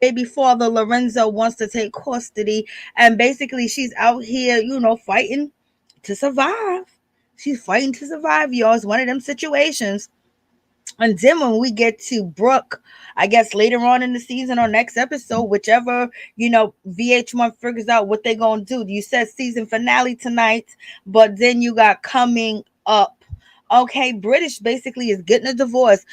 Baby father Lorenzo wants to take custody, and basically she's out here, fighting to survive. She's fighting to survive, y'all. It's one of them situations. And then when we get to Brooke, I guess later on in the season or next episode, whichever, VH1 figures out what they're going to do. You said season finale tonight, but then you got coming up. Okay, British basically is getting a divorce.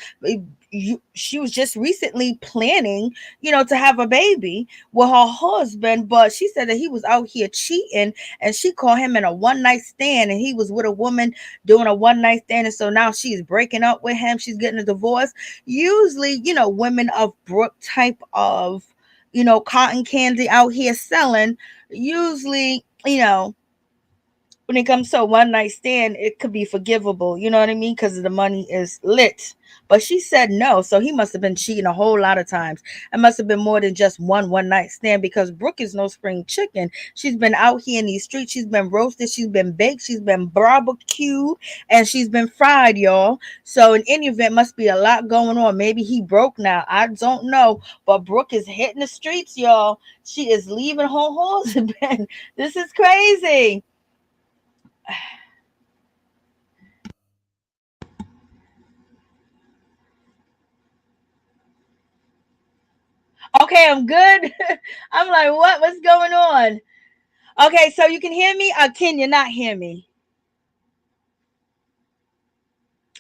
She was just recently planning, to have a baby with her husband, but she said that he was out here cheating, and she caught him in a one night stand, and he was with a woman doing a one night stand, and so now she's breaking up with him. She's getting a divorce. Usually, women of Brooke type of, cotton candy out here selling, usually, when it comes to a one night stand, it could be forgivable. You know what I mean? Because the money is lit. But she said no. So he must have been cheating a whole lot of times. It must have been more than just one night stand, because Brooke is no spring chicken. She's been out here in these streets. She's been roasted. She's been baked. She's been barbecued. And she's been fried, y'all. So in any event, must be a lot going on. Maybe he broke now. I don't know. But Brooke is hitting the streets, y'all. She is leaving her husband. This is crazy. Okay, I'm good. I'm like, what's going on? Okay, so you can hear me, or can you not hear me?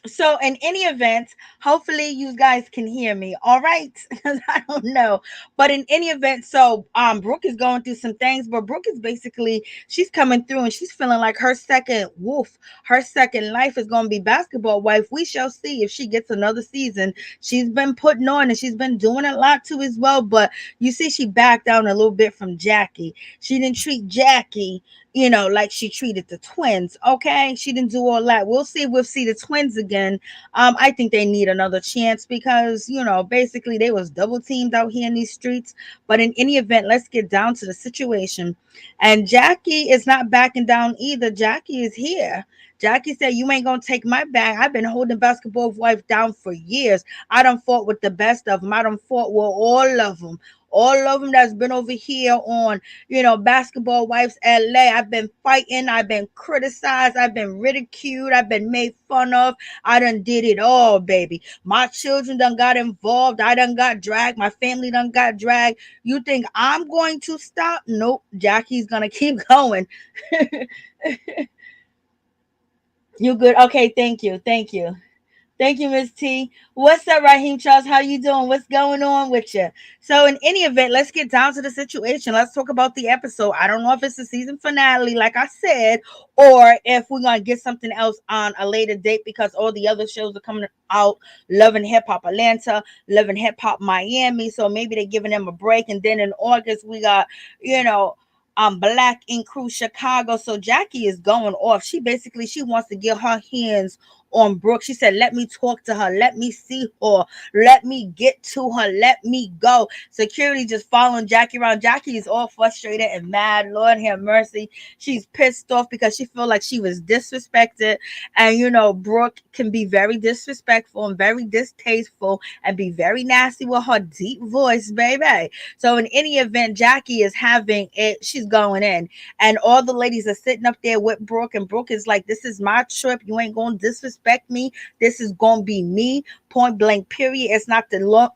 So in any event, hopefully you guys can hear me. All right. Because I don't know. But in any event, so Brooke is going through some things, but Brooke is basically, she's coming through and she's feeling like her second life is gonna be basketball wife. We shall see if she gets another season. She's been putting on and she's been doing a lot too as well. But you see, she backed down a little bit from Jackie. She didn't treat Jackie like she treated the twins. Okay, she didn't do all that. We'll see if we'll see the twins again. I think they need another chance because basically they was double teamed out here in these streets. But in any event, let's get down to the situation. And Jackie is not backing down either. Jackie is here. Jackie said, "You ain't gonna take my bag. I've been holding Basketball wife down for years. I done fought with the best of them. I done fought with all of them. all of them that's been over here on, Basketball Wives LA. I've been fighting, I've been criticized, I've been ridiculed, I've been made fun of. I done did it all, baby. My children done got involved. I done got dragged. My family done got dragged. You think I'm going to stop? Nope. Jackie's gonna keep going. You good? Okay, thank you. Thank you. Thank you, Miss T. What's up, Raheem Charles? How you doing? What's going on with you? So, in any event, let's get down to the situation. Let's talk about the episode. I don't know if it's the season finale, like I said, or if we're gonna get something else on a later date because all the other shows are coming out. Love and Hip Hop Atlanta, Love and Hip Hop Miami. So maybe they're giving them a break, and then in August we got, you know. Black Ink Crew Chicago. So Jackie is going off. She wants to get her hands on Brooke. She said, let me talk to her. Let me see her. Let me get to her. Let me go. Security just following Jackie around. Jackie is all frustrated and mad. Lord have mercy. She's pissed off because she felt like she was disrespected. And, Brooke can be very disrespectful and very distasteful and be very nasty with her deep voice, baby. So in any event, Jackie is having it. She's going in. And all the ladies are sitting up there with Brooke. And Brooke is like, this is my trip. You ain't going to disrespect me. This is going to be me. Point blank, period. It's not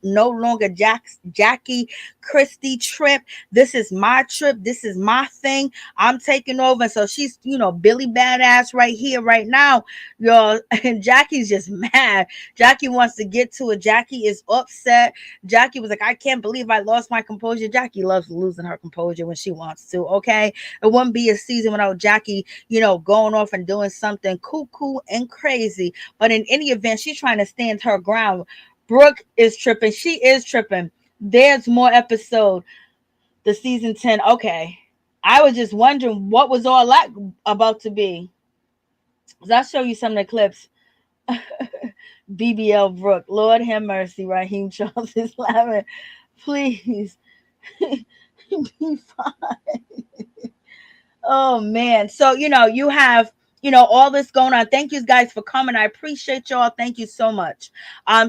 no longer Jackie Christie trip. This is my trip. This is my thing. I'm taking over. So she's, Billy Badass right here, right now, y'all. And Jackie's just mad. Jackie wants to get to it. Jackie is upset. Jackie was like, I can't believe I lost my composure. Jackie loves losing her composure when she wants to, okay? It wouldn't be a season without Jackie, going off and doing something cuckoo and crazy. But in any event, she's trying to stand her ground. Brooke is tripping. She is tripping. There's more episode. The season 10. Okay. I was just wondering what was all that about to be. I'll show you some of the clips. BBL Brooke. Lord have mercy. Raheem Charles is laughing. Please. Be fine. Oh man. So you have all this going on. Thank you guys for coming. I appreciate y'all. Thank you so much.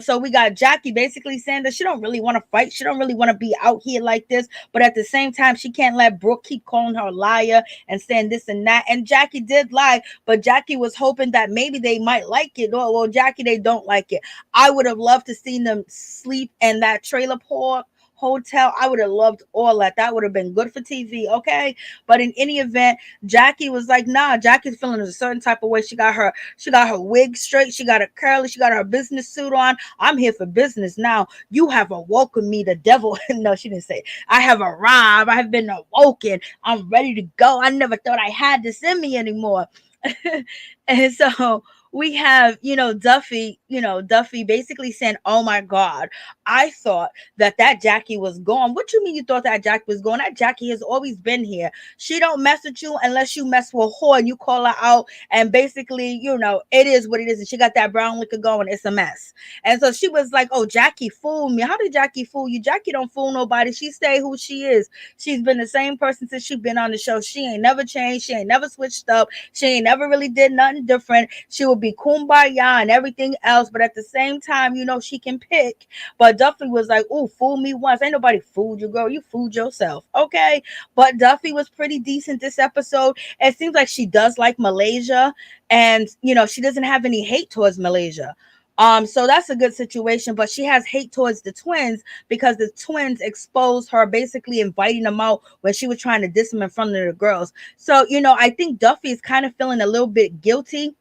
So we got Jackie basically saying that she don't really want to fight. She don't really want to be out here like this. But at the same time, she can't let Brooke keep calling her a liar and saying this and that. And Jackie did lie, but Jackie was hoping that maybe they might like it. Or, well, Jackie, they don't like it. I would have loved to see them sleep in that trailer park hotel. I would have loved all that. That would have been good for TV, okay? But in any event, Jackie was like, nah, Jackie's feeling a certain type of way. She got her wig straight, she got her curly, she got her business suit on. I'm here for business now. You have awoken me, the devil. No, she didn't say it. I have arrived. I have been awoken. I'm ready to go. I never thought I had this in me anymore. And so we have, Duffy basically saying, oh my God, I thought that Jackie was gone. What you mean you thought that Jackie was gone? That Jackie has always been here. She don't mess with you unless you mess with her and you call her out. And basically, it is what it is. And she got that brown liquor going. It's a mess. And so she was like, oh, Jackie fooled me. How did Jackie fool you? Jackie don't fool nobody. She stay who she is. She's been the same person since she's been on the show. She ain't never changed. She ain't never switched up. She ain't never really did nothing different. She would be kumbaya and everything else. But at the same time, she can pick. But Duffy was like, oh, fool me once. Ain't nobody fooled you, girl. You fooled yourself. Okay. But Duffy was pretty decent this episode. It seems like she does like Malaysia. And, she doesn't have any hate towards Malaysia. So that's a good situation, but she has hate towards the twins because the twins exposed her, basically inviting them out when she was trying to diss them in front of the girls. So, I think Duffy is kind of feeling a little bit guilty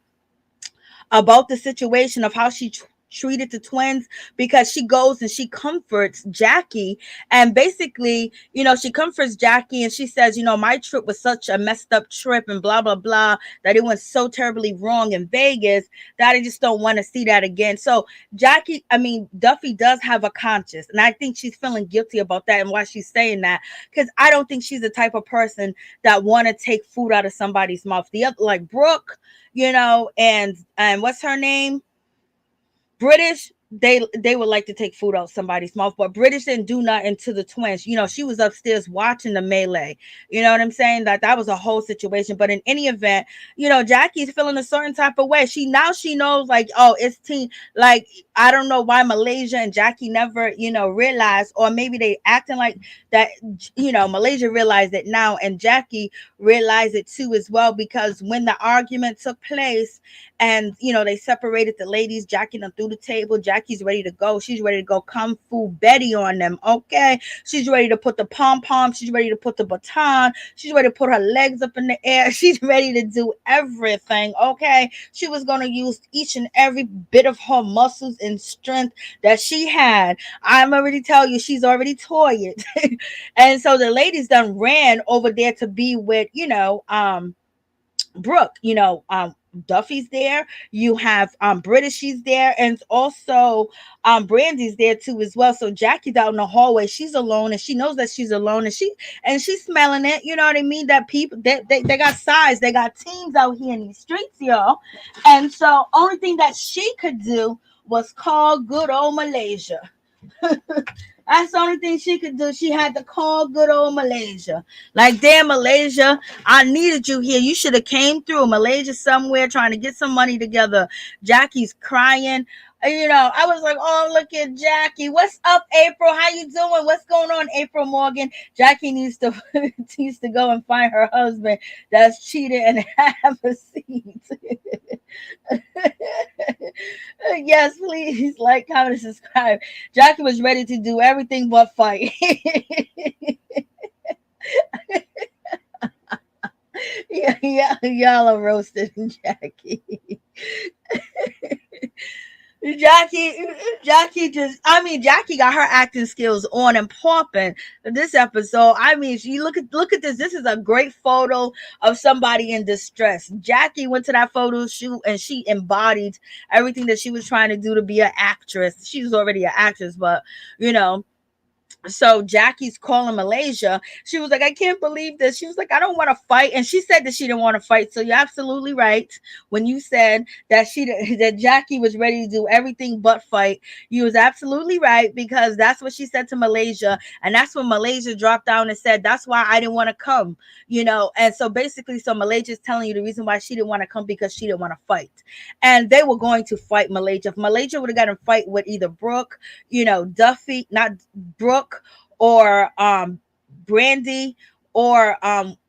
about the situation of how she treated the twins, because she goes and she comforts Jackie, and basically, she comforts Jackie and she says, my trip was such a messed up trip and blah blah blah, that it went so terribly wrong in Vegas that I just don't want to see that again. So Duffy does have a conscience, and I think she's feeling guilty about that and why she's saying that, because I don't think she's the type of person that want to take food out of somebody's mouth. The other, like Brooke, and what's her name? British, they would like to take food out somebody's mouth, but British didn't do nothing to the twins. She was upstairs watching the melee. You know what I'm saying? That was a whole situation. But in any event, Jackie's feeling a certain type of way. She knows, like, oh, it's teen. Like, I don't know why Malaysia and Jackie never, realized, or maybe they acting like that. Malaysia realized it now, and Jackie realized it too as well, because when the argument took place, and they separated the ladies, Jackie done through the table. Jackie's ready to go. She's ready to go kung fu Betty on them. Okay. She's ready to put the pom pom. She's ready to put the baton. She's ready to put her legs up in the air. She's ready to do everything. Okay. She was going to use each and every bit of her muscles and strength that she had. I'm already tell you, she's already toyed. And so the ladies done ran over there to be with, Brooke. Duffy's there. You have British, she's there, and also Brandy's there too as well. So Jackie's out in the hallway. She's alone, and she knows that she's alone, and she's smelling it. You know what I mean? That people they got sides, they got teams out here in these streets, y'all. And so only thing that she could do was call good old Malaysia. That's the only thing she could do. She had to call good old Malaysia. Like, damn, Malaysia, I needed you here. You should have came through. Malaysia somewhere trying to get some money together. Jackie's crying. I was like, oh, look at Jackie. What's up, April? How you doing? What's going on, April Morgan? Jackie needs to needs to go and find her husband that's cheated and have a seat. Yes, please like, comment, and subscribe. Jackie was ready to do everything but fight. Yeah, y'all are roasting Jackie. Jackie, Jackie got her acting skills on and popping this episode. You look at this. This is a great photo of somebody in distress. Jackie went to that photo shoot and she embodied everything that she was trying to do to be an actress. She was already an actress, but you know, so Jackie's calling Malaysia. She was like, I can't believe this. She was like, I don't want to fight. And she said that she didn't want to fight. So you're absolutely right. When you said that that Jackie was ready to do everything but fight, you was absolutely right, because that's what she said to Malaysia. And that's when Malaysia dropped down and said, that's why I didn't want to come, And so basically, so Malaysia's telling you the reason why she didn't want to come, because she didn't want to fight. And they were going to fight Malaysia. If Malaysia would have got in a fight with either Brooke, Duffy, not Brooke, or Brandy, or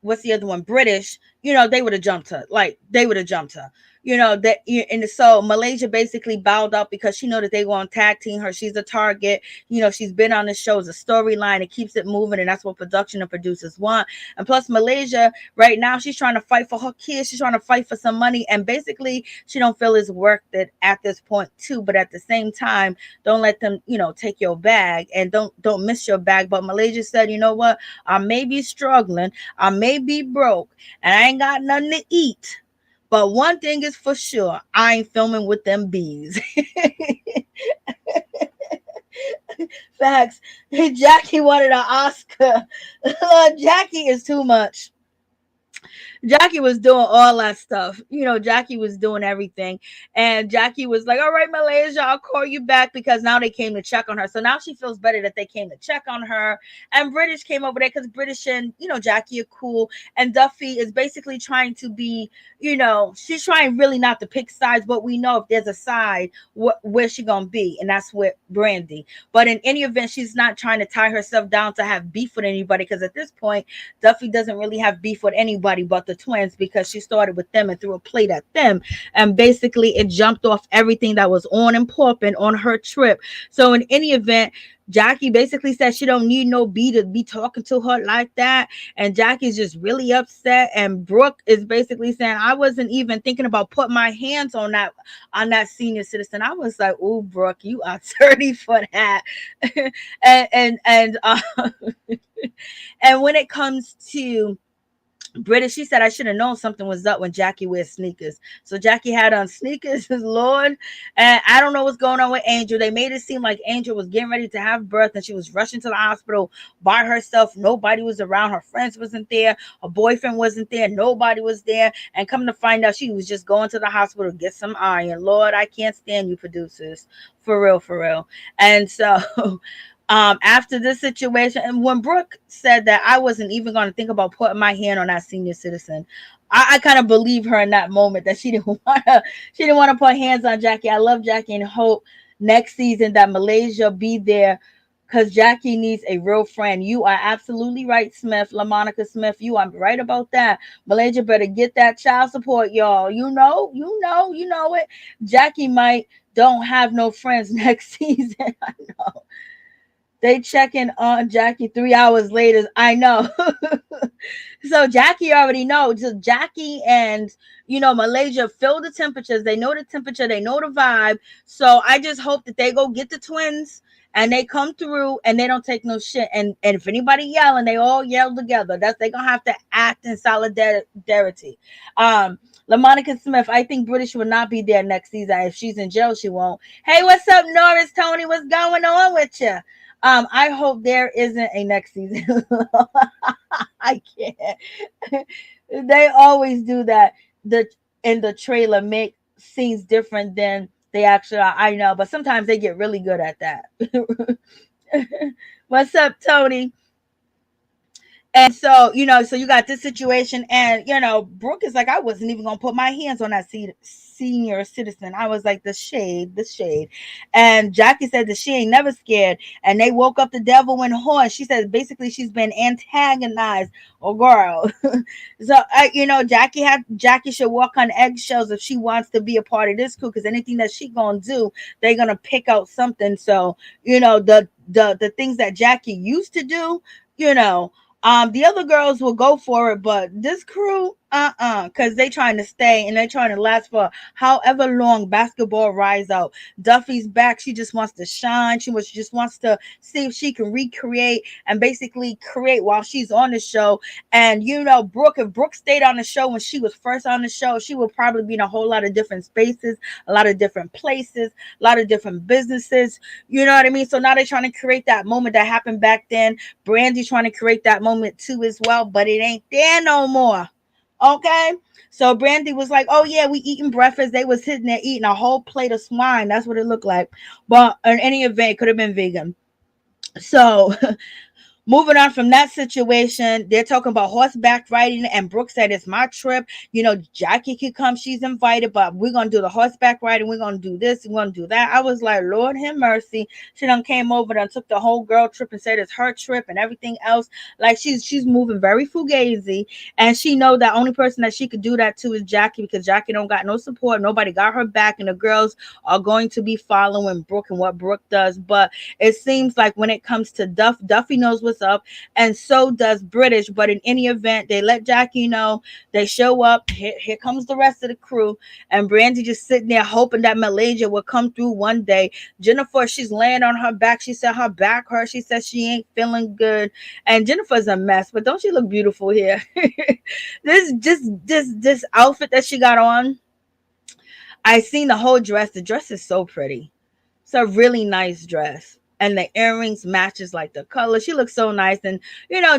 what's the other one, British, they would have jumped her. Like, they would have jumped her. And so Malaysia basically bowed out because she know that they want to tag team her. She's a target. She's been on the show as a storyline. It keeps it moving, and that's what production and producers want. And plus, Malaysia right now, she's trying to fight for her kids. She's trying to fight for some money, and basically, she don't feel it's worth it at this point too. But at the same time, don't let them, take your bag, and don't miss your bag. But Malaysia said, you know what? I may be struggling, I may be broke, and I ain't got nothing to eat. But one thing is for sure, I ain't filming with them bees. Facts. Jackie wanted an Oscar. Jackie is too much. Jackie was doing all that stuff. Jackie was doing everything. And Jackie was like, all right, Malaysia, I'll call you back, because now they came to check on her. So now she feels better that they came to check on her. And British came over there because British and, Jackie are cool. And Duffy is basically trying to be, she's trying really not to pick sides, but we know if there's a side, where she going to be. And that's with Brandy. But in any event, she's not trying to tie herself down to have beef with anybody, because at this point, Duffy doesn't really have beef with anybody but the twins, because she started with them and threw a plate at them, and basically it jumped off everything that was on and popping on her trip. So in any event, Jackie basically said she don't need no B to be talking to her like that, and Jackie's just really upset. And Brooke is basically saying, I wasn't even thinking about putting my hands on that senior citizen. I was like, oh, Brooke, you are 30 for that. and and when it comes to British, she said I should have known something was up when Jackie wears sneakers. So Jackie had on sneakers, Lord. And I don't know what's going on with Angel. They made it seem like Angel was getting ready to have birth and she was rushing to the hospital by herself. Nobody was around. Her friends wasn't there. Her boyfriend wasn't there. Nobody was there. And come to find out, she was just going to the hospital to get some iron. Lord, I can't stand you producers. For real, for real. And so after this situation, and when Brooke said that I wasn't even going to think about putting my hand on that senior citizen, I kind of believe her in that moment that she didn't want to put hands on Jackie. I love Jackie and hope next season that Malaysia be there because Jackie needs a real friend. You are absolutely right, Smith, LaMonica Smith. You are right about that. Malaysia better get that child support, y'all. You know it. Jackie might don't have no friends next season. I know. They checking on Jackie 3 hours later. I know. So Jackie already knows. So Jackie and Malaysia feel the temperatures. They know the temperature. They know the vibe. So I just hope that they go get the twins and they come through and they don't take no shit. And if anybody yelling, they all yell together. That's they gonna have to act in solidarity. LaMonica Smith, I think British will not be there next season. If she's in jail, she won't. Hey, what's up, Norris? Tony, what's going on with you? I hope there isn't a next season. I can't. They always do that. The in the trailer make scenes different than they actually are. I know, but sometimes they get really good at that. What's up, Tony? And so, so you got this situation, and Brooke is like, I wasn't even gonna put my hands on that senior citizen. I was like, the shade. And Jackie said that she ain't never scared, and they woke up the devil in horse. She said basically she's been antagonized. Oh, girl. So, Jackie should walk on eggshells if she wants to be a part of this crew, because anything that she gonna do, they're gonna pick out something. So, the things that Jackie used to do, the other girls will go for it, but this crew, because they trying to stay and they trying to last for however long Basketbal rise out. Duffy's back. She just wants to shine. Just wants to see if she can recreate and basically create while she's on the show. And Brooke, if Brooke stayed on the show when she was first on the show, she would probably be in a whole lot of different spaces, a lot of different places, a lot of different businesses. You know what I mean? So now they're trying to create that moment that happened back then. Brandy trying to create that moment too as well, but it ain't there no more. Okay. So Brandy was like, oh yeah, we eating breakfast. They was sitting there eating a whole plate of swine. That's what it looked like. But in any event, it could have been vegan. So moving on from that situation, they're talking about horseback riding, and Brooke said, it's my trip. Jackie could come, she's invited, but we're going to do the horseback riding. We're going to do this, we're going to do that. I was like, Lord have mercy. She done came over and took the whole girl trip and said it's her trip and everything else. Like she's moving very fugazi, and she know that only person that she could do that to is Jackie, because Jackie don't got no support. Nobody got her back, and the girls are going to be following Brooke and what Brooke does. But it seems like when it comes to Duffy knows what's up, and so does British. But in any event, they let Jackie know. They show up. Here comes the rest of the crew, and Brandy just sitting there hoping that Malaysia will come through one day. Jennifer, she's laying on her back. She said her back hurts. She said she ain't feeling good, and Jennifer's a mess. But don't she look beautiful here? This outfit that she got on. I seen the whole dress. The dress is so pretty. It's a really nice dress. And the earrings matches like the color. She looks so nice. And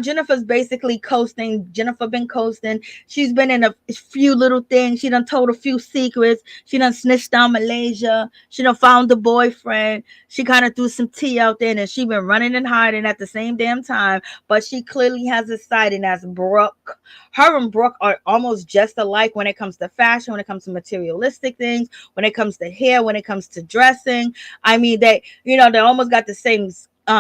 Jennifer's basically coasting. Jennifer been coasting. She's been in a few little things. She done told a few secrets. She done snitched on Malaysia. She done found a boyfriend. She kind of threw some tea out there, and she been running and hiding at the same damn time. But she clearly has a side, and that's Brooke. Her and Brooke are almost just alike when it comes to fashion, when it comes to materialistic things, when it comes to hair, when it comes to dressing. I mean, they almost got the same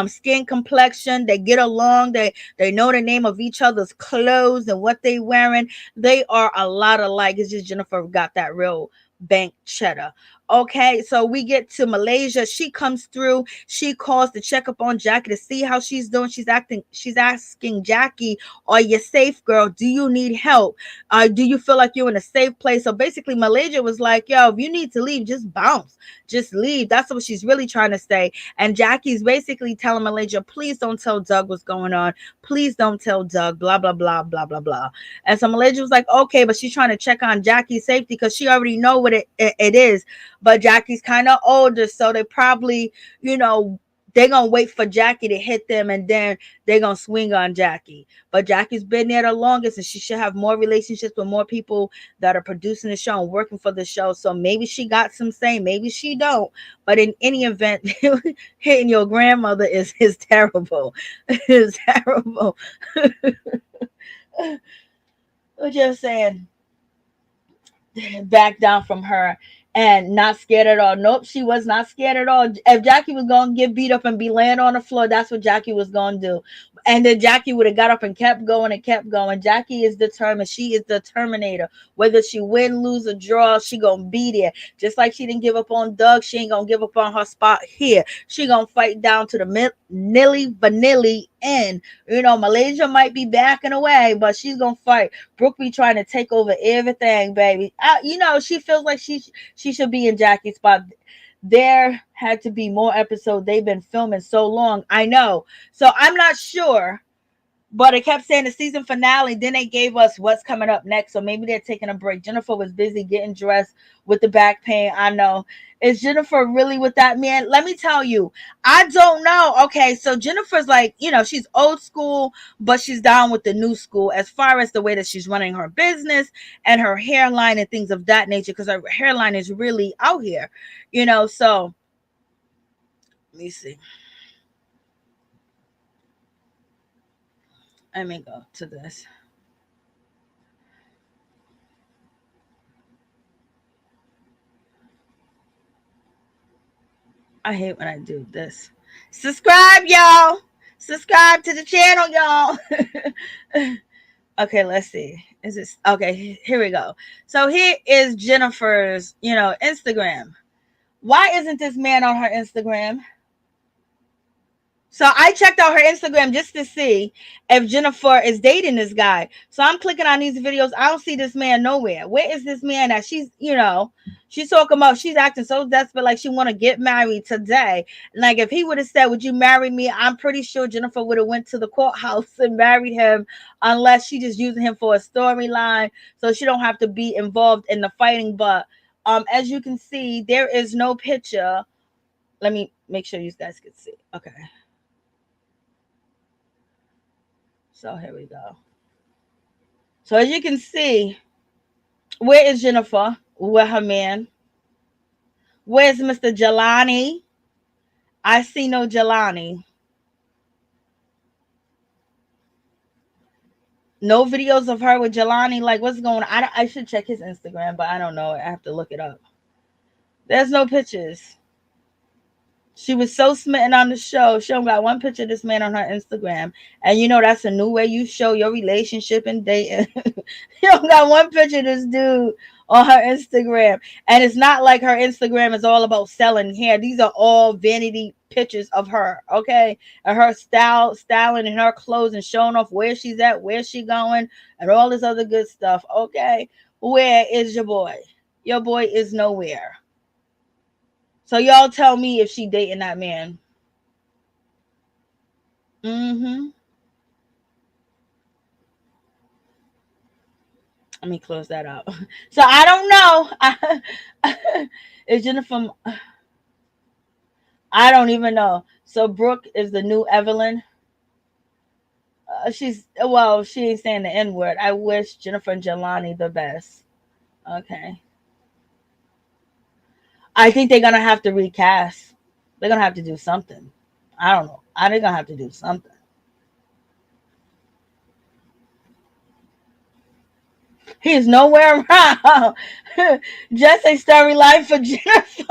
skin complexion. They get along. They know the name of each other's clothes and what they wearing. They are a lot alike. It's just Jennifer got that real bank cheddar. Okay, so we get to Malaysia. She comes through. She calls to check up on Jackie to see how she's doing. She's asking Jackie, "Are you safe, girl? Do you need help? Do you feel like you're in a safe place?" So basically, Malaysia was like, "Yo, if you need to leave, just bounce, just leave." That's what she's really trying to say. And Jackie's basically telling Malaysia, "Please don't tell Doug what's going on. Please don't tell Doug. Blah blah blah blah blah blah." And so Malaysia was like, "Okay," but she's trying to check on Jackie's safety because she already know what it is. But Jackie's kind of older, so they probably, they're gonna wait for Jackie to hit them, and then they're gonna swing on Jackie. But Jackie's been there the longest, and she should have more relationships with more people that are producing the show and working for the show. So maybe she got some say, maybe she don't. But in any event, hitting your grandmother is terrible. It's terrible. I'm just saying, back down from her and not scared at all. Nope, she was not scared at all. If Jackie was going to get beat up and be laying on the floor, that's what Jackie was going to do. And then Jackie would have got up and kept going and kept going. Jackie is determined. She is the Terminator. Whether she win, lose, or draw, she going to be there. Just like she didn't give up on Doug, she ain't going to give up on her spot here. She going to fight down to the nilly vanilly end. Malaysia might be backing away, but she's going to fight. Brooke be trying to take over everything, baby. She feels like she should be in Jackie's spot. There had to be more episodes. They've been filming so long. I know. So I'm not sure, but it kept saying the season finale. Then they gave us what's coming up next. So maybe they're taking a break. Jennifer was busy getting dressed with the back pain. I know. Is Jennifer really with that man? Let me tell you, I don't know. Okay, so Jennifer's like, she's old school, but she's down with the new school as far as the way that she's running her business and her hairline and things of that nature, because her hairline is really out here, so let me see. Let me go to this. I hate when I do this. Subscribe, y'all. Subscribe to the channel, y'all. Okay, let's see. Is this okay? Here we go. So here is Jennifer's, Instagram. Why isn't this man on her Instagram? So I checked out her Instagram just to see if Jennifer is dating this guy. So I'm clicking on these videos. I don't see this man nowhere. Where is this man that she's talking about? She's acting so desperate, like she want to get married today. Like if he would have said, "Would you marry me?" I'm pretty sure Jennifer would have went to the courthouse and married him, unless she just using him for a storyline, so she don't have to be involved in the fighting. But as you can see, there is no picture. Let me make sure you guys can see. Okay. So here we go. So as you can see, where is Jennifer with her man? Where's Mr. Jelani? I see no Jelani. No videos of her with Jelani. Like, what's going on? I should check his Instagram, but I don't know. I have to look it up. There's no pictures. She was so smitten on the show. She only got one picture of this man on her Instagram. And that's a new way you show your relationship and dating. You don't got one picture of this dude on her Instagram. And it's not like her Instagram is all about selling hair. These are all vanity pictures of her, okay? And her styling and her clothes and showing off where she's at, where she going, and all this other good stuff, okay? Where is your boy? Your boy is nowhere. So y'all tell me if she dating that man. Mm-hmm. Let me close that out. So I don't know. Is Jennifer? I don't even know. So Brooke is the new Evelyn. She ain't saying the N word. I wish Jennifer and Jelani the best. Okay. I think they're gonna have to recast. They're gonna have to do something. I don't know. They're gonna have to do something. He's nowhere around. Just a storyline for Jennifer.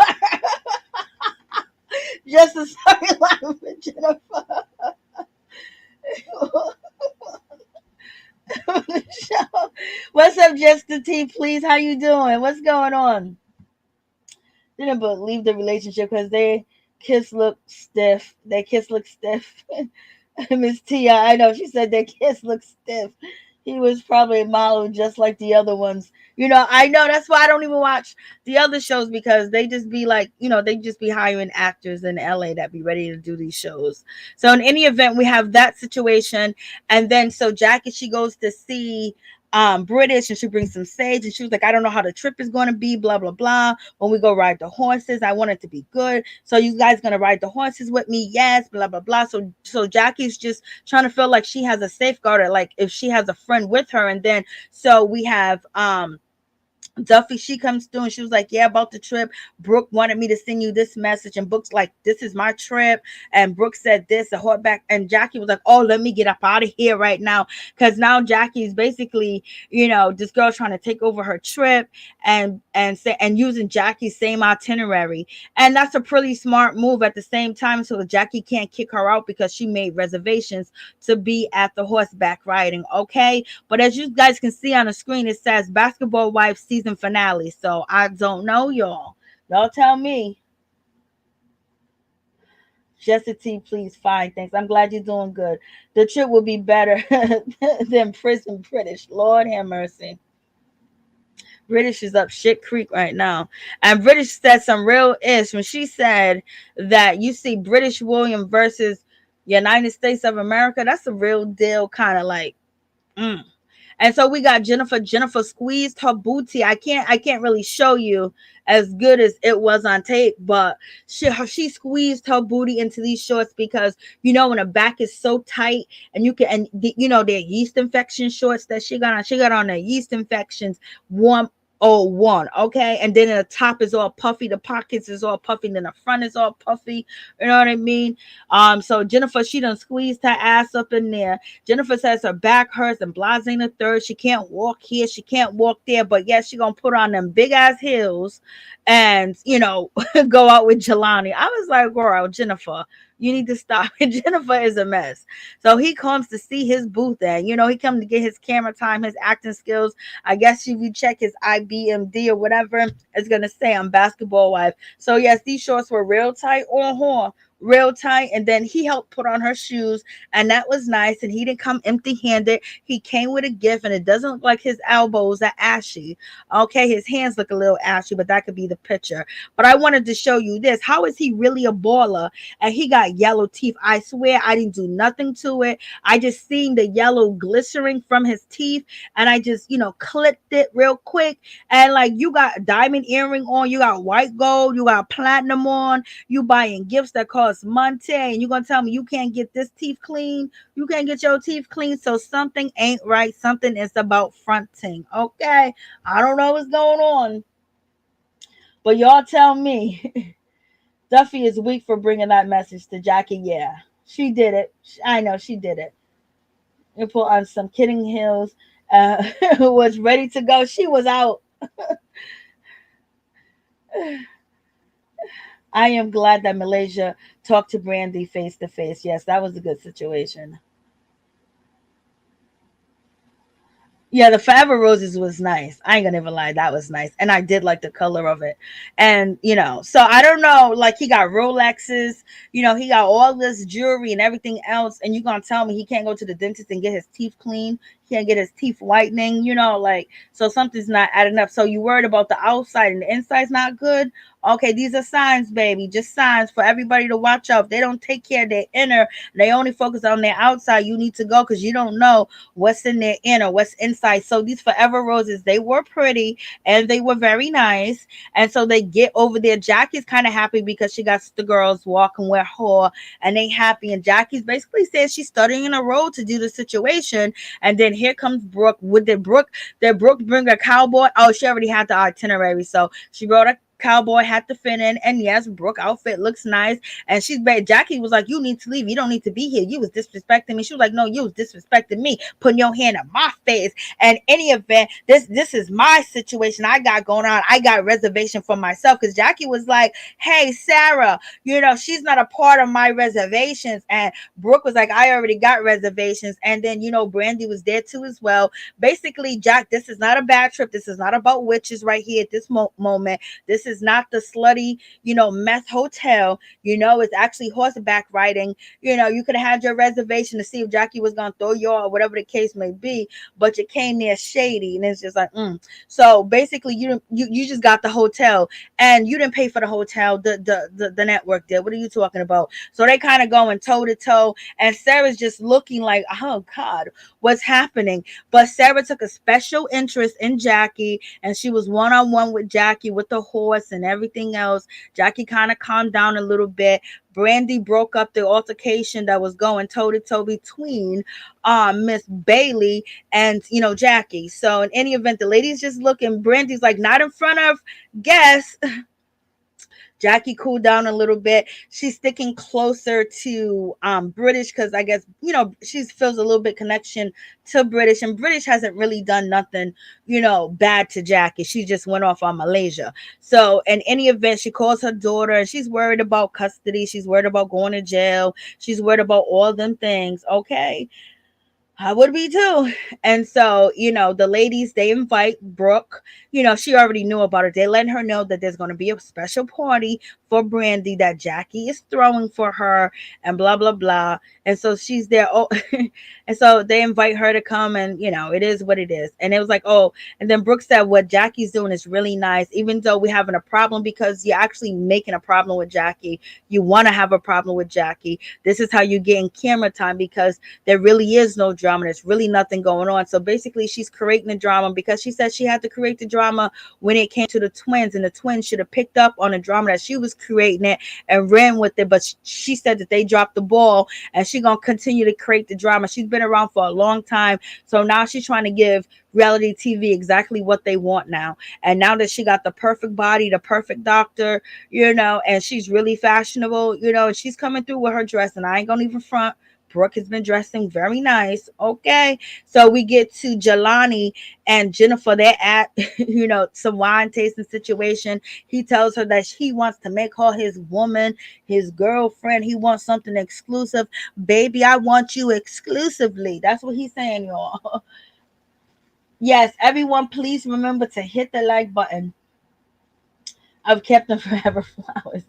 Just a storyline for Jennifer. What's up, Jessica T? Please, how you doing? What's going on? didn't believe the relationship because they kiss look stiff. Their kiss look stiff. Miss Tia, I know she said their kiss look stiff. He was probably a model just like the other ones. I know that's why I don't even watch the other shows because they just be like, they just be hiring actors in LA that be ready to do these shows. So in any event, we have that situation. And then so Jackie, she goes to see British and she brings some sage and she was like, I don't know how the trip is going to be, blah blah blah. When we go ride the horses, I want it to be good. So you guys gonna ride the horses with me? Yes, blah blah blah. So Jackie's just trying to feel like she has a safeguard, like if she has a friend with her. And then so we have Duffy, she comes through and she was like, yeah, about the trip. Brooke wanted me to send you this message. And Brooke's like, this is my trip. And Brooke said this, a hot back. And Jackie was like, oh, let me get up out of here right now. Because now Jackie's basically, this girl trying to take over her trip and using Jackie's same itinerary. And that's a pretty smart move at the same time. So Jackie can't kick her out because she made reservations to be at the horseback riding. Okay. But as you guys can see on the screen, it says Basketball Wives season finale. So I don't know, y'all. Y'all tell me. Jessica T, please, fine, thanks. I'm glad you're doing good. The trip will be better than prison British. Lord have mercy. British is up shit creek right now. And British said some real ish when she said that you see British William versus United States of America. That's a real deal, kind of like. And so we got Jennifer. Jennifer squeezed her booty. I can't really show you as good as it was on tape, but she squeezed her booty into these shorts because when the back is so tight and their yeast infection shorts that she got on. She got on their yeast infections 101, okay, and then the top is all puffy, the pockets is all puffy, then the front is all puffy. You know what I mean? So Jennifer, she done squeezed her ass up in there. Jennifer says her back hurts and blase in the third. She can't walk here, she can't walk there, but yes, she gonna put on them big ass heels and go out with Jelani. I was like, girl, Jennifer, you need to stop. Jennifer is a mess. So he comes to see his booth and he come to get his camera time, his acting skills. I guess if you check his IBMD or whatever, it's gonna say I'm Basketball Wife. So yes, these shorts were real tight on her, real tight. And then he helped put on her shoes, and that was nice. And he didn't come empty-handed. He came with a gift, and it doesn't look like his elbows are ashy. Okay, his hands look a little ashy, but that could be the picture. But I wanted to show you this. How is he really a baller? And he got yellow teeth. I swear I didn't do nothing to it. I just seen the yellow glistering from his teeth, and I just clipped it real quick. And like, you got diamond earring on, you got white gold, you got platinum on, you buying gifts that cost money, and you're gonna tell me you can't get this teeth clean, you can't get your teeth clean. So something ain't right. Something is about fronting. Okay, I don't know what's going on, but y'all tell me. Duffy is weak for bringing that message to Jackie. Yeah, she did it. I know she did it. You put on some kidding heels, was ready to go. She was out. I am glad that Malaysia talked to Brandi face to face. Yes, that was a good situation. Yeah, the Forever Roses was nice. I ain't gonna even lie, that was nice. And I did like the color of it. And so I don't know, like he got Rolexes, he got all this jewelry and everything else, and you gonna tell me he can't go to the dentist and get his teeth clean, he can't get his teeth whitening, like, so something's not adding up. So you worried about the outside and the inside's not good. Okay, these are signs, baby. Just signs for everybody to watch out. If they don't take care of their inner, they only focus on their outside, you need to go because you don't know what's in their inner, what's inside. So these Forever Roses, they were pretty and they were very nice. And so they get over there. Jackie's kind of happy because she got the girls walking with her and they happy. And Jackie's basically says she's studying a role to do the situation. And then here comes Brooke. Did Brooke bring a cowboy? Oh, she already had the itinerary. So she wrote a cowboy hat to fit in, and yes, Brooke outfit looks nice. And she's bad. Jackie was like, you need to leave, you don't need to be here, you was disrespecting me. She was like, no, you was disrespecting me, putting your hand in my face. And any event, this is my situation I got going on. I got reservation for myself, because Jackie was like, hey Sarah, she's not a part of my reservations. And Brooke was like, I already got reservations. And then Brandi was there too as well. Basically, Jack, this is not a bad trip, this is not about witches right here at this moment. This is not the slutty, meth hotel. It's actually horseback riding. You could have had your reservation to see if Jackie was gonna throw you or whatever the case may be, but you came there shady, and it's just like, So basically, you just got the hotel, and you didn't pay for the hotel. The network did. What are you talking about? So they kind of going toe to toe, and Sarah's just looking like, oh God, what's happening? But Sarah took a special interest in Jackie, and she was one on one with Jackie with the horse and everything else. Jackie kind of calmed down a little bit. Brandi broke up the altercation that was going toe to toe between Miss Bailey and Jackie. So in any event, the lady's just looking. Brandy's like, not in front of guests. Jackie cooled down a little bit. She's sticking closer to British because I guess she feels a little bit connection to British, and British hasn't really done nothing bad to Jackie. She just went off on Malaysia. So in any event, she calls her daughter, and she's worried about custody. She's worried about going to jail. She's worried about all them things. Okay. I would be too. And so, the ladies, they invite Brooke. She already knew about it. They let her know that there's going to be a special party for Brandi that Jackie is throwing for her and blah, blah, blah. And so she's there. Oh, and so they invite her to come, and, it is what it is. And it was like, oh, and then Brooke said, what Jackie's doing is really nice, even though we're having a problem because you're actually making a problem with Jackie. You want to have a problem with Jackie. This is how you get in camera time because there really is no drama. There's really nothing going on. So basically, she's creating the drama because she said she had to create the drama when it came to the twins, and the twins should have picked up on the drama that she was creating it and ran with it. But she said that they dropped the ball, and she's gonna continue to create the drama. She's been around for a long time, so now she's trying to give reality TV exactly what they want now. And now that she got the perfect body, the perfect doctor, and she's really fashionable, and she's coming through with her dress, and I ain't gonna even front. Brooke has been dressing very nice. Okay. So we get to Jelani and Jennifer. They're at, some wine tasting situation. He tells her that he wants to make her his woman, his girlfriend. He wants something exclusive. Baby, I want you exclusively. That's what he's saying, y'all. Yes, everyone, please remember to hit the like button. I've kept them forever flowers.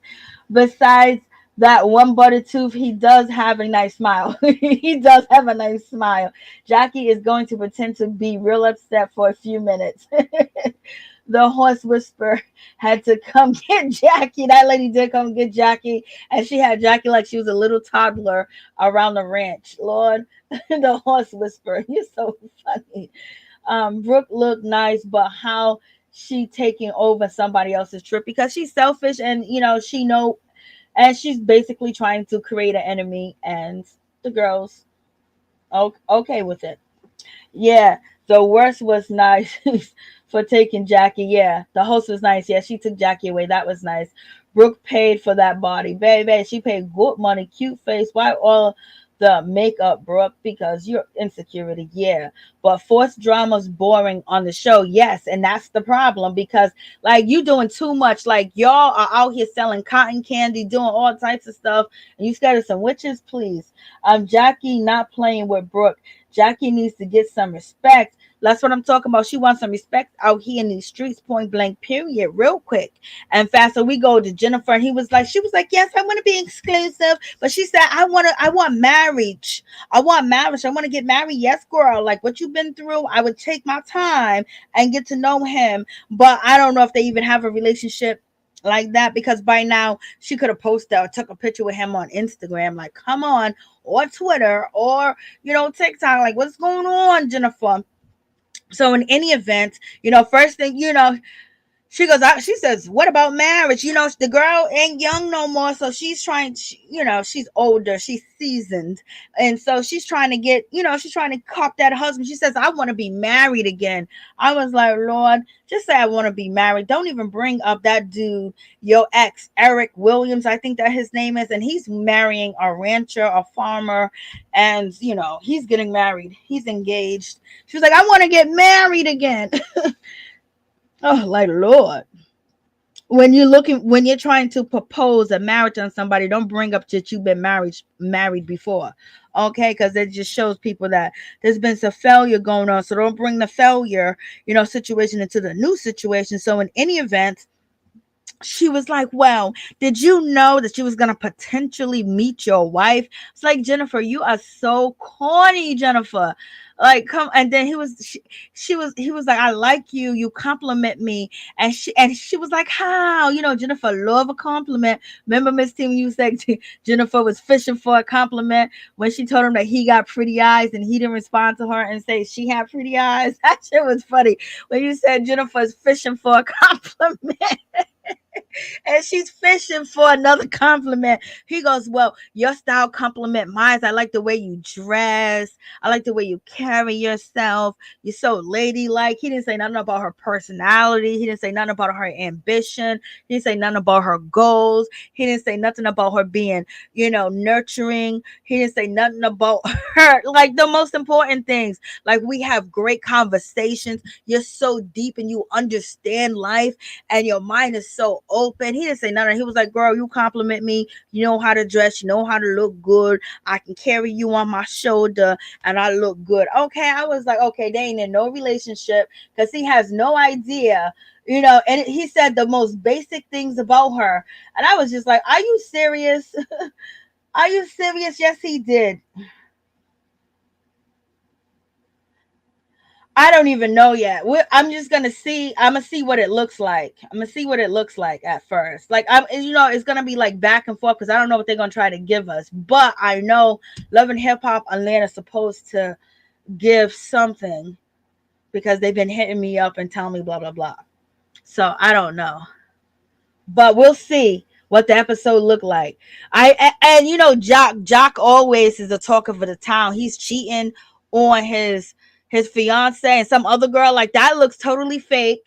Besides that one butter tooth, he does have a nice smile. He does have a nice smile. Jackie is going to pretend to be real upset for a few minutes. The horse whisperer had to come get Jackie. That lady did come get Jackie, and she had Jackie like she was a little toddler around the ranch. Lord, the horse whisperer. You're so funny. Brooke looked nice, but how she taking over somebody else's trip because she's selfish, and she know, and she's basically trying to create an enemy, and the girls okay with it. Yeah, the worst was nice for taking Jackie. Yeah, the host was nice. Yeah, she took Jackie away. That was nice. Brooke paid for that body, baby. She paid good money, cute face. Why all the makeup, Brooke? Because you're insecurity. Yeah, but forced drama's boring on the show. Yes, and that's the problem because like you doing too much. Like y'all are out here selling cotton candy, doing all types of stuff, and you scared of some witches, please. Jackie not playing with Brooke. Jackie needs to get some respect. That's what I'm talking about. She wants some respect out here in these streets, point blank, period, real quick and fast. So we go to Jennifer, and she was like, yes, I want to be exclusive. But she said, I want marriage. I want marriage. I want to get married. Yes, girl. Like what you've been through, I would take my time and get to know him. But I don't know if they even have a relationship like that because by now she could have posted or took a picture with him on Instagram. Like, come on, or Twitter, or TikTok. Like, what's going on, Jennifer? So in any event, first thing, she goes out, she says, what about marriage? The girl ain't young no more. So she's trying, she's older, she's seasoned. And so she's trying to get, she's trying to cop that husband. She says, I want to be married again. I was like, Lord, just say I want to be married. Don't even bring up that dude, your ex, Eric Williams, I think that his name is. And he's marrying a rancher, a farmer. And, he's getting married. He's engaged. She was like, I want to get married again. Oh, like Lord. When you're trying to propose a marriage on somebody, don't bring up that you've been married before. Okay, because it just shows people that there's been some failure going on. So don't bring the failure, situation into the new situation. So in any event, she was like, well, did you know that you was gonna potentially meet your wife? It's like, Jennifer, you are so corny, Jennifer. Like, come. And then he was like, I like you, you compliment me. And she was like, how? Jennifer love a compliment. Remember, Miss Tim, you said Jennifer was fishing for a compliment when she told him that he got pretty eyes, and he didn't respond to her and say she had pretty eyes. That shit was funny when you said Jennifer's fishing for a compliment. And she's fishing for another compliment. He goes, well, your style compliment mine. I like the way you dress. I like the way you carry yourself. You're so ladylike. He didn't say nothing about her personality. He didn't say nothing about her ambition. He didn't say nothing about her goals. He didn't say nothing about her being, nurturing. He didn't say nothing about her, like the most important things. Like, we have great conversations. You're so deep and you understand life, and your mind is so open. He didn't say nothing. He was like, girl, you compliment me. You know how to dress. You know how to look good. I can carry you on my shoulder and I look good. Okay. I was like, okay, they ain't in no relationship, because he has no idea. And he said the most basic things about her. And I was just like, are you serious? Are you serious? Yes, he did. I don't even know yet. I'm just gonna see. I'm gonna see what it looks like. I'm gonna see what it looks like at first. Like, it's gonna be like back and forth, because I don't know what they're gonna try to give us. But I know Love and Hip Hop Atlanta's supposed to give something, because they've been hitting me up and telling me blah blah blah. So I don't know, but we'll see what the episode looked like. And Jock always is the talk of the town. He's cheating on his fiance and some other girl. Like, that looks totally fake.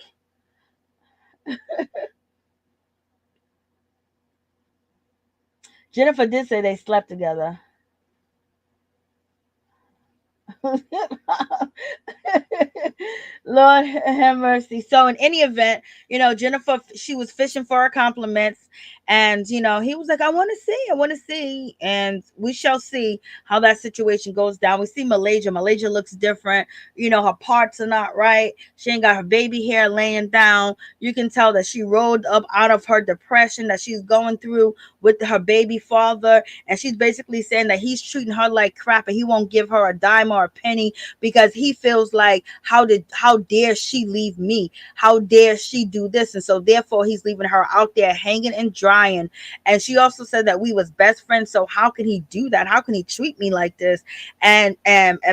Jennifer did say they slept together. Lord have mercy. So in any event, Jennifer, she was fishing for her compliments, and he was like, I want to see, and we shall see how that situation goes down. We see Malaysia. Malaysia looks different. Her parts are not right. She ain't got her baby hair laying down. You can tell that she rolled up out of her depression that she's going through with her baby father, and she's basically saying that he's treating her like crap, and he won't give her a dime or a penny, because he feels like, how dare she leave me? How dare she do this? And so therefore he's leaving her out there hanging and drying. And she also said that we was best friends, so how can he do that? How can he treat me like this? And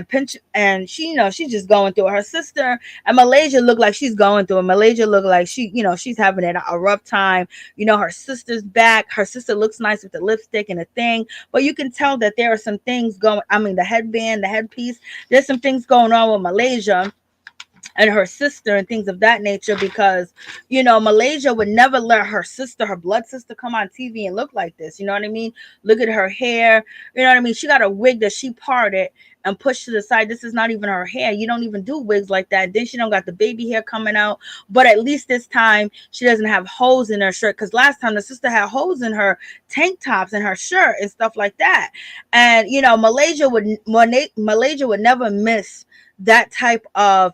pinch, and she, she's just going through it. Her sister and Malaysia look like she's going through it. Malaysia look like she's having a rough time. Her sister's back. Her sister looks nice with the lipstick and the thing, but you can tell that there are some things going. I mean, the headband, the headpiece, there's some things going on with Malaysia and her sister and things of that nature, because Malaysia would never let her sister, her blood sister, come on TV and look like this. You know what I mean? Look at her hair. You know what I mean? She got a wig that she parted and pushed to the side. This is not even her hair. You don't even do wigs like that. Then she don't got the baby hair coming out, but at least this time she doesn't have holes in her shirt, because last time the sister had holes in her tank tops and her shirt and stuff like that. And Malaysia would never miss that type of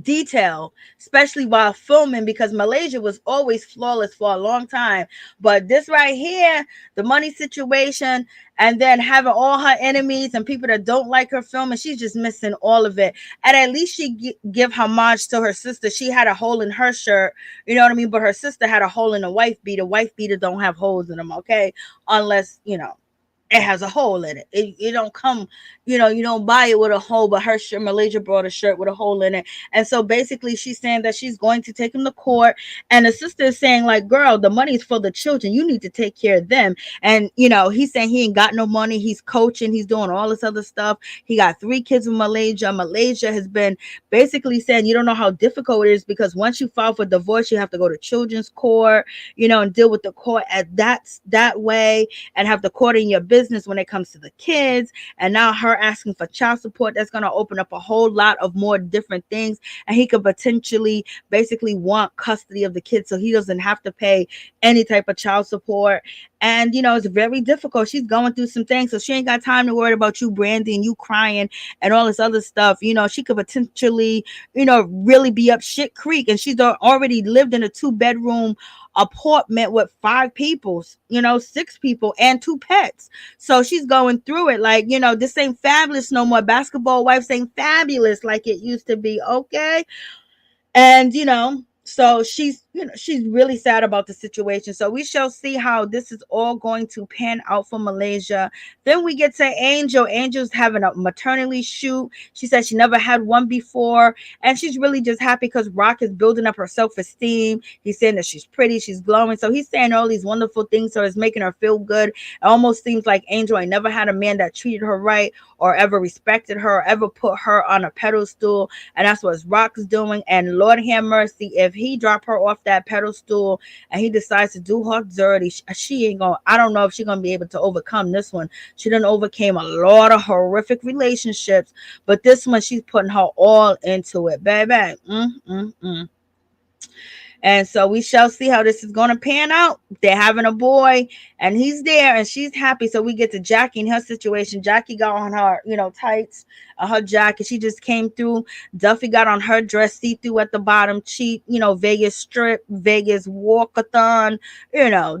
detail, especially while filming, because Malaysia was always flawless for a long time. But this right here, the money situation, and then having all her enemies and people that don't like her filming, she's just missing all of it. And at least she give homage to her sister. She had a hole in her shirt, you know what I mean? But her sister had a hole in a wife beater. Wife beater don't have holes in them, okay? Unless, it has a hole in it. It don't come, you don't buy it with a hole, but her shirt, Malaysia brought a shirt with a hole in it. And so basically she's saying that she's going to take him to court. And the sister is saying, like, girl, the money's for the children. You need to take care of them. And, he's saying he ain't got no money. He's coaching. He's doing all this other stuff. He got 3 kids with Malaysia. Malaysia has been basically saying, you don't know how difficult it is, because once you file for divorce, you have to go to children's court, and deal with the court at that way, and have the court in your business. business when it comes to the kids, and now her asking for child support, that's going to open up a whole lot of more different things, and he could potentially basically want custody of the kids so he doesn't have to pay any type of child support. And it's very difficult. She's going through some things, so she ain't got time to worry about you, Brandy, and you crying and all this other stuff. She could potentially really be up shit creek, and she's already lived in a 2-bedroom apartment with 5 people, 6 people and 2 pets. So she's going through it. Like, this ain't fabulous no more. Basketball wives ain't fabulous like it used to be. Okay. And so she's really sad about the situation. So we shall see how this is all going to pan out for Malaysia. Then we get to Angel's having a maternity shoot. She said she never had one before, and she's really just happy because Rock is building up her self-esteem. He's saying that she's pretty, she's glowing, so he's saying all these wonderful things, so it's making her feel good. It almost seems like Angel ain't never had a man that treated her right or ever respected her or ever put her on a pedestal, and that's what Rock's doing. And Lord have mercy, if he drop her off that pedestal and he decides to do her dirty, she ain't gonna, I don't know if she's gonna be able to overcome this one. She done overcame a lot of horrific relationships, but this one she's putting her all into it, baby. And so we shall see how this is going to pan out. They're having a boy and he's there and she's happy. So we get to Jackie and her situation. Jackie got on her, tights, her jacket. She just came through. Duffy got on her dress, see-through at the bottom, cheap, Vegas strip, Vegas walkathon.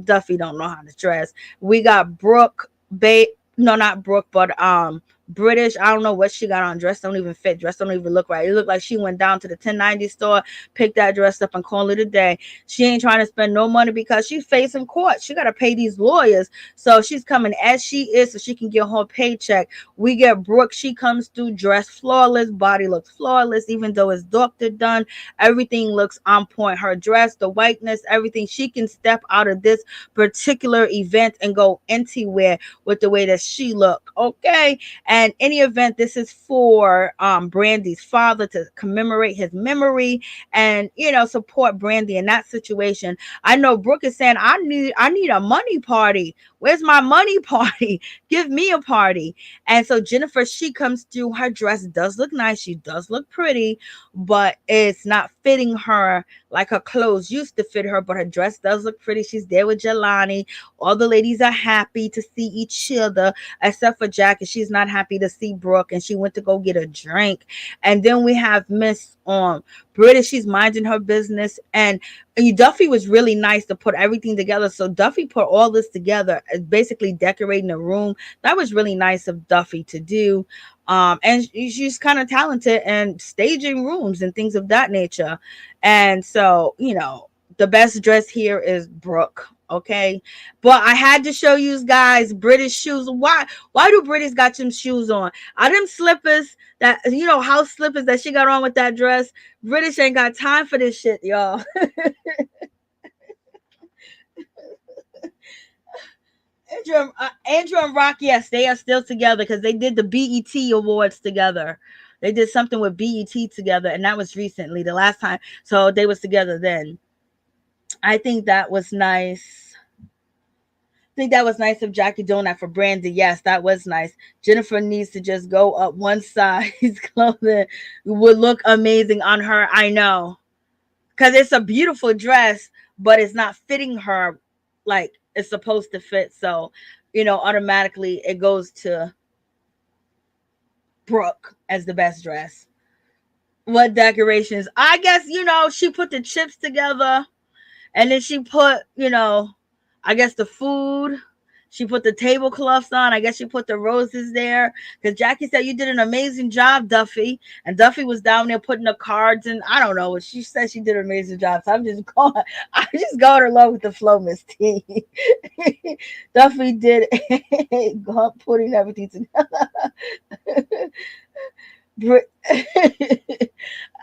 Duffy don't know how to dress. We got Brooke, no, not Brooke, but British. I don't know what she got on. Dress don't even fit. Dress don't even look right. It looked like she went down to the 1090 store, picked that dress up, and called it a day. She ain't trying to spend no money because she's facing court. She got to pay these lawyers. So she's coming as she is so she can get her paycheck. We get Brooke. She comes through dressed flawless. Body looks flawless. Even though it's doctor done, everything looks on point. Her dress, the whiteness, everything. She can step out of this particular event and go anywhere with the way that she look. Okay. And any event, this is for Brandy's father to commemorate his memory and support Brandy in that situation. I know Brooke is saying, I need a money party. Where's my money party? Give me a party. And so Jennifer, she comes through. Her dress does look nice. She does look pretty, but it's not fitting her like her clothes used to fit her. But her dress does look pretty. She's there with Jelani. All the ladies are happy to see each other, except for Jackie. She's not happy to see Brooke, and she went to go get a drink. And then we have Miss British. She's minding her business, and Duffy was really nice to put everything together. So Duffy put all this together, basically decorating the room. That was really nice of Duffy to do. And she's kind of talented and staging rooms and things of that nature. And so, the best dress here is Brooke. Okay, but I had to show you guys British shoes. Why do British got some shoes on? Are them slippers that house slippers that she got on with that dress? British ain't got time for this shit, y'all. Andrew and Rock, yes, they are still together because they did the BET Awards together. They did something with BET together, and that was recently, the last time. So they was together then. I think that was nice. I think that was nice of Jackie doing that for Brandy. Yes, that was nice. Jennifer needs to just go up one size. Clothing would look amazing on her. I know. Because it's a beautiful dress, but it's not fitting her like it's supposed to fit. So, automatically it goes to Brooke as the best dress. What decorations? I guess, she put the chips together. And then she put, I guess the food. She put the tablecloths on. I guess she put the roses there. Because Jackie said, you did an amazing job, Duffy. And Duffy was down there putting the cards in. I don't know. She said she did an amazing job. So I'm just going along with the flow, Miss T. Duffy did putting everything together.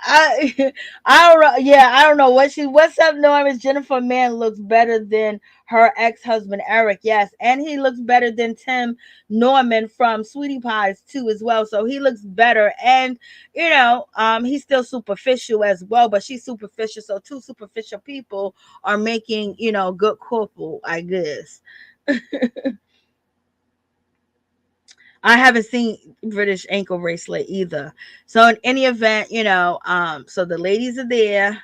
I don't know. Yeah, I don't know what's up, Norris. Jennifer Mann looks better than her ex-husband Eric. Yes, and he looks better than Tim Norman from Sweetie Pies too, as well. So he looks better, and he's still superficial as well, but she's superficial. So two superficial people are making good couple, I guess. I haven't seen British ankle bracelet either. So in any event, so the ladies are there.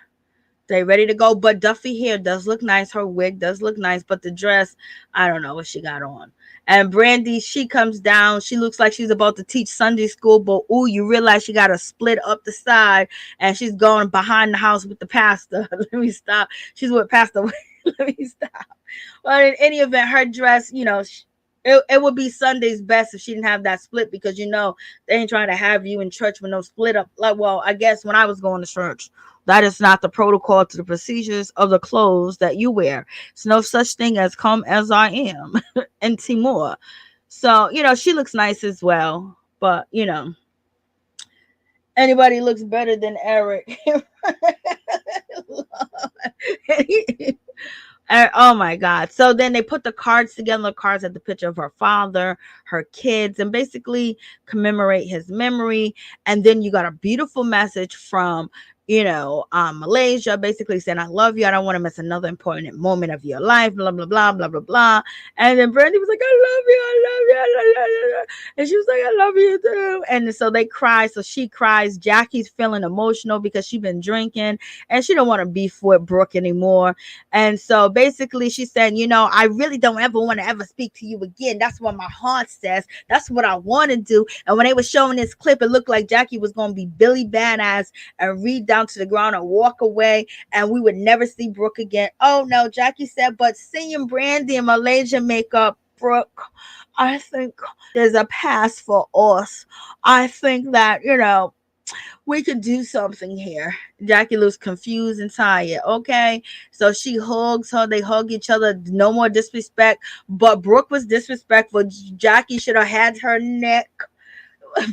They ready to go. But Duffy hair does look nice. Her wig does look nice. But the dress, I don't know what she got on. And Brandy, she comes down. She looks like she's about to teach Sunday school. But ooh, you realize she got a split up the side. And she's going behind the house with the pastor. Let me stop. She's with Pastor. Let me stop. But in any event, her dress, it would be Sunday's best if she didn't have that split, because they ain't trying to have you in church with no split up. Like, well, I guess when I was going to church, that is not the protocol to the procedures of the clothes that you wear. It's no such thing as come as I am and Timur. So, she looks nice as well. But, anybody looks better than Eric. Oh my God. So then they put the cards together. The cards had the picture of her father, her kids, and basically commemorate his memory. And then you got a beautiful message from, Malaysia, basically saying, I love you. I don't want to miss another important moment of your life, blah, blah, blah, blah, blah, blah. And then Brandy was like, I love you. I love you. I love you. And she was like, I love you too. And so they cry. So she cries. Jackie's feeling emotional because she's been drinking and she don't want to beef with Brooke anymore. And so basically she said, I really don't ever want to ever speak to you again. That's what my heart says. That's what I want to do. And when they were showing this clip, it looked like Jackie was going to be Billy Badass and read down to the ground and walk away, and we would never see Brooke again. Oh no, Jackie said, but seeing Brandy and Malaysia make up Brooke, I think there's a pass for us. I think that, we could do something here. Jackie looks confused and tired. Okay. So she hugs her. They hug each other. No more disrespect. But Brooke was disrespectful. Jackie should have had her neck,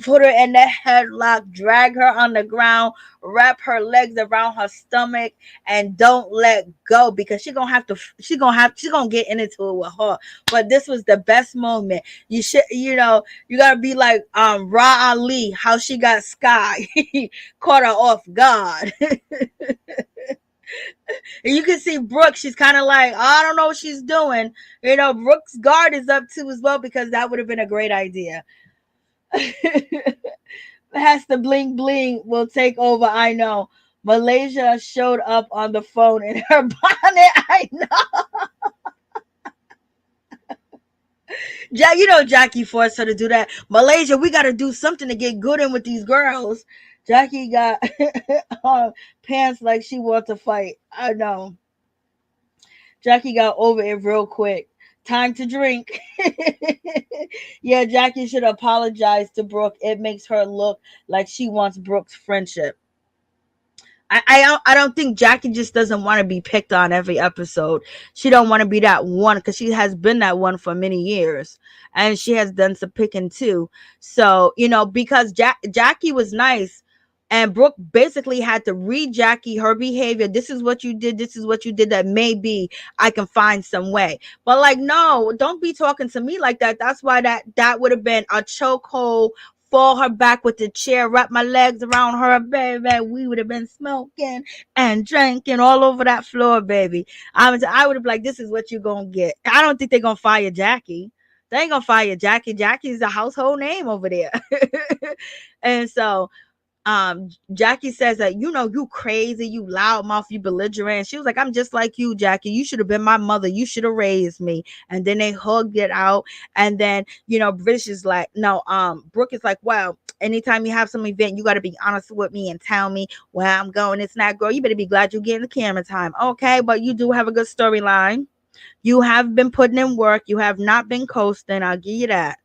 put her in the headlock, drag her on the ground, wrap her legs around her stomach, and don't let go, because she's gonna get into it with her. But this was the best moment. You should, you gotta be like Ra Ali, how she got Sky caught her off guard. And you can see Brooke, she's kind of like, I don't know what she's doing. Brooke's guard is up too as well, because that would have been a great idea. Has the bling bling will take over. I know. Malaysia showed up on the phone in her bonnet. I know. Jackie forced her to do that. Malaysia, we got to do something to get good in with these girls. Jackie got pants like she wants to fight. I know. Jackie got over it real quick. Time to drink. Yeah, Jackie should apologize to Brooke. It makes her look like she wants Brooke's friendship. I don't think Jackie just doesn't want to be picked on every episode. She don't want to be that one, because she has been that one for many years, and she has done some picking too. So because Jackie was nice, and Brooke basically had to read Jackie her behavior. This is what you did. This is what you did. That maybe I can find some way. But like, no, don't be talking to me like that. That's why that would have been a chokehold. Fall her back with the chair, wrap my legs around her, baby. We would have been smoking and drinking all over that floor, baby. I would have been like, this is what you're going to get. I don't think they're going to fire Jackie. They ain't going to fire Jackie. Jackie's a household name over there. And so Jackie says that, you crazy, you loudmouth, you belligerent. She was like, I'm just like you, Jackie. You should have been my mother. You should have raised me. And then they hugged it out. And then, British is like, no, Brooke is like, well, anytime you have some event, you got to be honest with me and tell me where I'm going. It's not, girl, you better be glad you're getting the camera time. Okay, but you do have a good storyline. You have been putting in work. You have not been coasting. I'll give you that.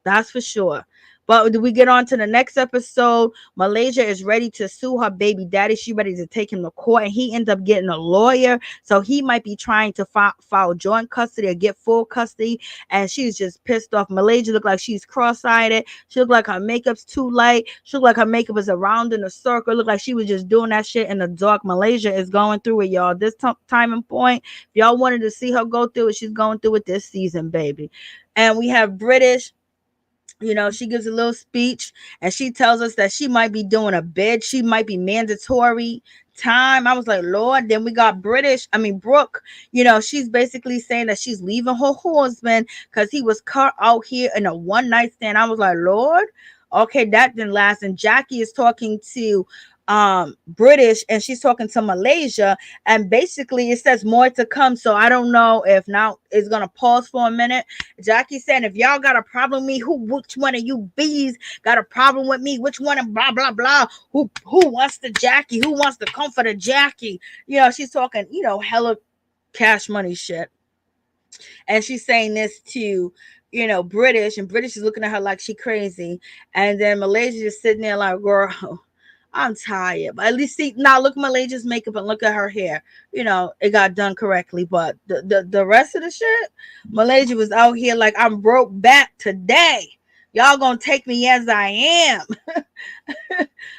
That's for sure. But we get on to the next episode. Malaysia is ready to sue her baby daddy. She ready to take him to court, and he ends up getting a lawyer. So he might be trying to file joint custody or get full custody. And she's just pissed off. Malaysia look like she's cross-eyed. She look like her makeup's too light. She look like her makeup is around in a circle. Look like she was just doing that shit in the dark. Malaysia is going through it, y'all. This time and point, if y'all wanted to see her go through it, she's going through it this season, baby. And we have British. She gives a little speech and she tells us that she might be doing a bid. She might be mandatory time. I was like, Lord. Then we got Brooke, she's basically saying that she's leaving her husband because he was caught out here in a one night stand. I was like, Lord, okay, that didn't last. And Jackie is talking to British, and she's talking to Malaysia, and basically it says more to come. So I don't know if now it's gonna pause for a minute. Jackie saying, if y'all got a problem with me, which one of you bees got a problem with me? Which one of blah blah blah? Who wants the Jackie? Who wants to come for the Jackie? She's talking, hella cash money shit. And she's saying this to, British, and British is looking at her like she crazy. And then Malaysia just sitting there like, girl, I'm tired. But at least see now, look at Malaysia's makeup and look at her hair. It got done correctly. But the rest of the shit, Malaysia was out here like, I'm broke back today. Y'all gonna take me as I am.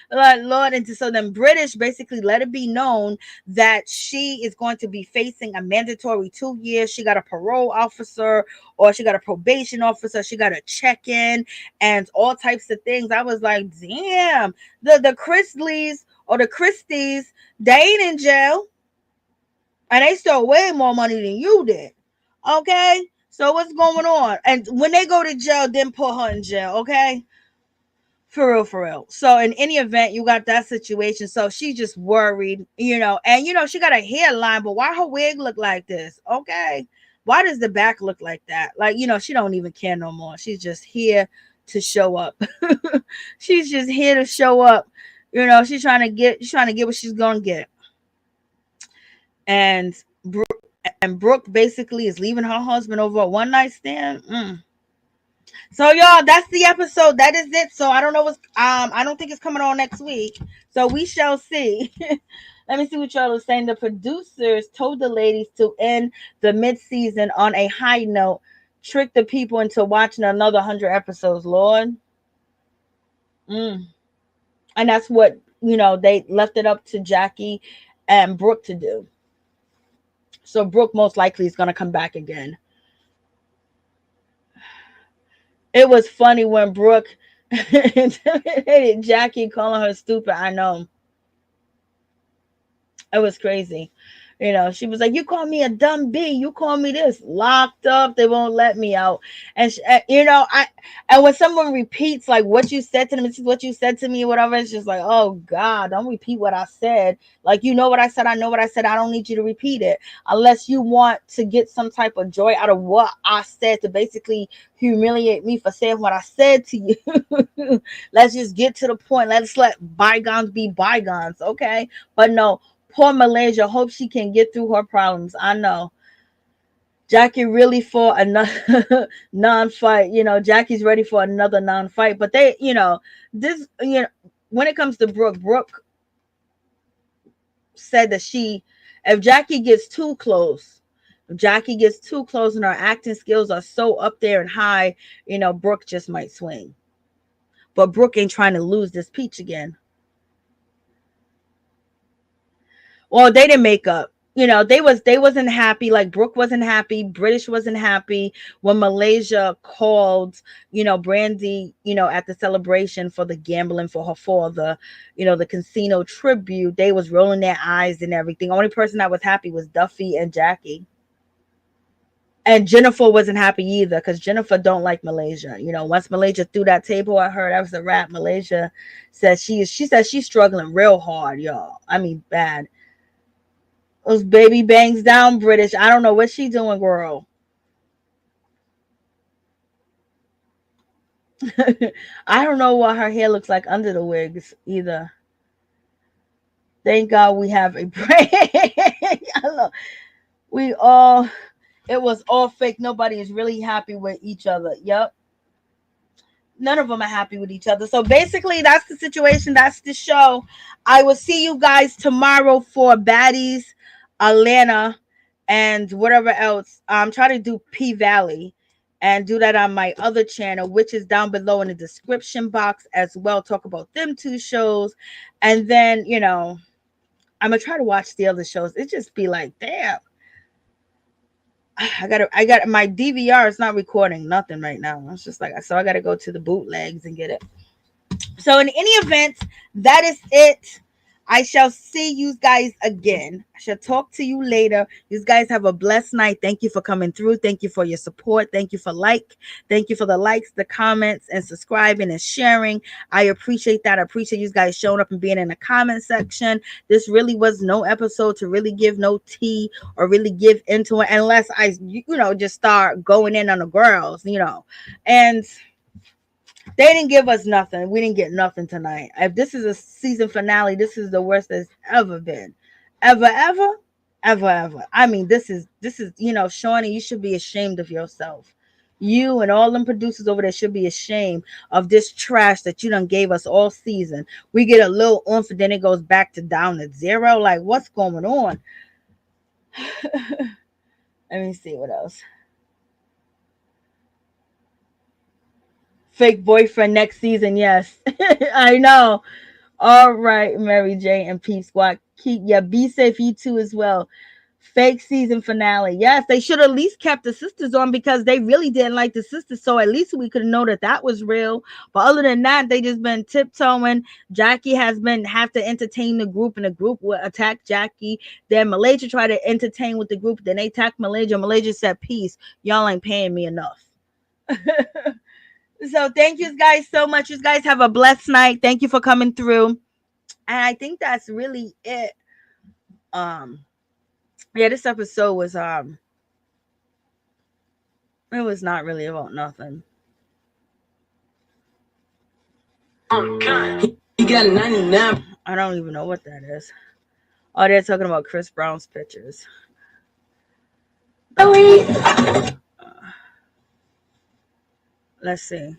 Like, Lord. And so then British basically let it be known that she is going to be facing a mandatory 2 years. She got a parole officer, or she got a probation officer. She got a check-in and all types of things. I was like, damn, the Chrisleys or the Christies, they ain't in jail. And they stole way more money than you did. Okay? So what's going on? And when they go to jail, then put her in jail, okay? For real, for real. So in any event, you got that situation. So she's just worried, and she got a hairline, but why her wig look like this? Okay. Why does the back look like that? Like, she don't even care no more. She's just here to show up. She's just here to show up. She's trying to get what she's gonna get. And Brooke basically is leaving her husband over a one night stand. So y'all, that's the episode. That is it. So I don't know what's I don't think it's coming on next week. So we shall see. Let me see what y'all are saying. The producers told the ladies to end the mid-season on a high note, trick the people into watching another 100 episodes, Lord. And that's what, they left it up to Jackie and Brooke to do. So Brooke most likely is going to come back again. It was funny when Brooke intimidated Jackie, calling her stupid. I know. It was crazy. She was like, you call me a dumb bee. You call me this. Locked up. They won't let me out. And, and when someone repeats like what you said to them, this is what you said to me, or whatever, it's just like, oh God, don't repeat what I said. Like, you know what I said. I know what I said. I don't need you to repeat it unless you want to get some type of joy out of what I said, to basically humiliate me for saying what I said to you. Let's just get to the point. Let's let bygones be bygones. Okay. But no, poor Malaysia. Hope she can get through her problems. I know. Jackie really for another non-fight. Jackie's ready for another non-fight. But they, this, when it comes to Brooke said that if Jackie gets too close, and her acting skills are so up there and high, Brooke just might swing. But Brooke ain't trying to lose this peach again. Well, they didn't make up. They wasn't happy. Like, Brooke wasn't happy. British wasn't happy when Malaysia called, Brandi, at the celebration for the gambling for her father, the casino tribute. They was rolling their eyes and everything. Only person that was happy was Duffy and Jackie. And Jennifer wasn't happy either, because Jennifer don't like Malaysia. Once Malaysia threw that table at her, that was a wrap. Malaysia says she says she's struggling real hard, y'all. I mean, bad. Those baby bangs down, British. I don't know what she doing, girl. I don't know what her hair looks like under the wigs either. Thank God we have a brain. It was all fake. Nobody is really happy with each other. Yep. None of them are happy with each other. So basically, that's the situation. That's the show. I will see you guys tomorrow for Baddies, Atlanta, and whatever else. I'm trying to do P Valley and do that on my other channel, which is down below in the description box as well. Talk about them two shows. And then, I'm going to try to watch the other shows. It just be like, damn. I got my DVR is not recording nothing right now. It's just like, so I gotta go to the bootlegs and get it. So in any event, that is it. I shall see you guys again. I shall talk to you later. You guys have a blessed night. Thank you for coming through. Thank you for your support. Thank you for Thank you for the likes, the comments, and subscribing and sharing. I appreciate that. I appreciate you guys showing up and being in the comment section. This really was no episode to really give no tea or really give into it, unless I, just start going in on the girls, and they didn't give us nothing. We didn't get nothing tonight. If this is a season finale, this is the worst that's ever been. Ever, ever, ever, ever. I mean, this is, Shawnee, you should be ashamed of yourself. You and all them producers over there should be ashamed of this trash that you done gave us all season. We get a little oomph, and then it goes back to down to zero. Like, what's going on? Let me see what else. Fake boyfriend next season, yes. I know. All right, Mary J and Peep Squad. Be safe, you too as well. Fake season finale. Yes, they should at least kept the sisters on, because they really didn't like the sisters. So at least we could know that was real. But other than that, they just been tiptoeing. Jackie have to entertain the group, and the group will attack Jackie. Then Malaysia tried to entertain with the group. Then they attacked Malaysia. Malaysia said, "Peace. Y'all ain't paying me enough." So thank you guys so much. You guys have a blessed night. Thank you for coming through. And I think that's really it. This episode was it was not really about nothing. You got 99. I don't even know what that is. Oh, they're talking about Chris Brown's pictures. Let's see.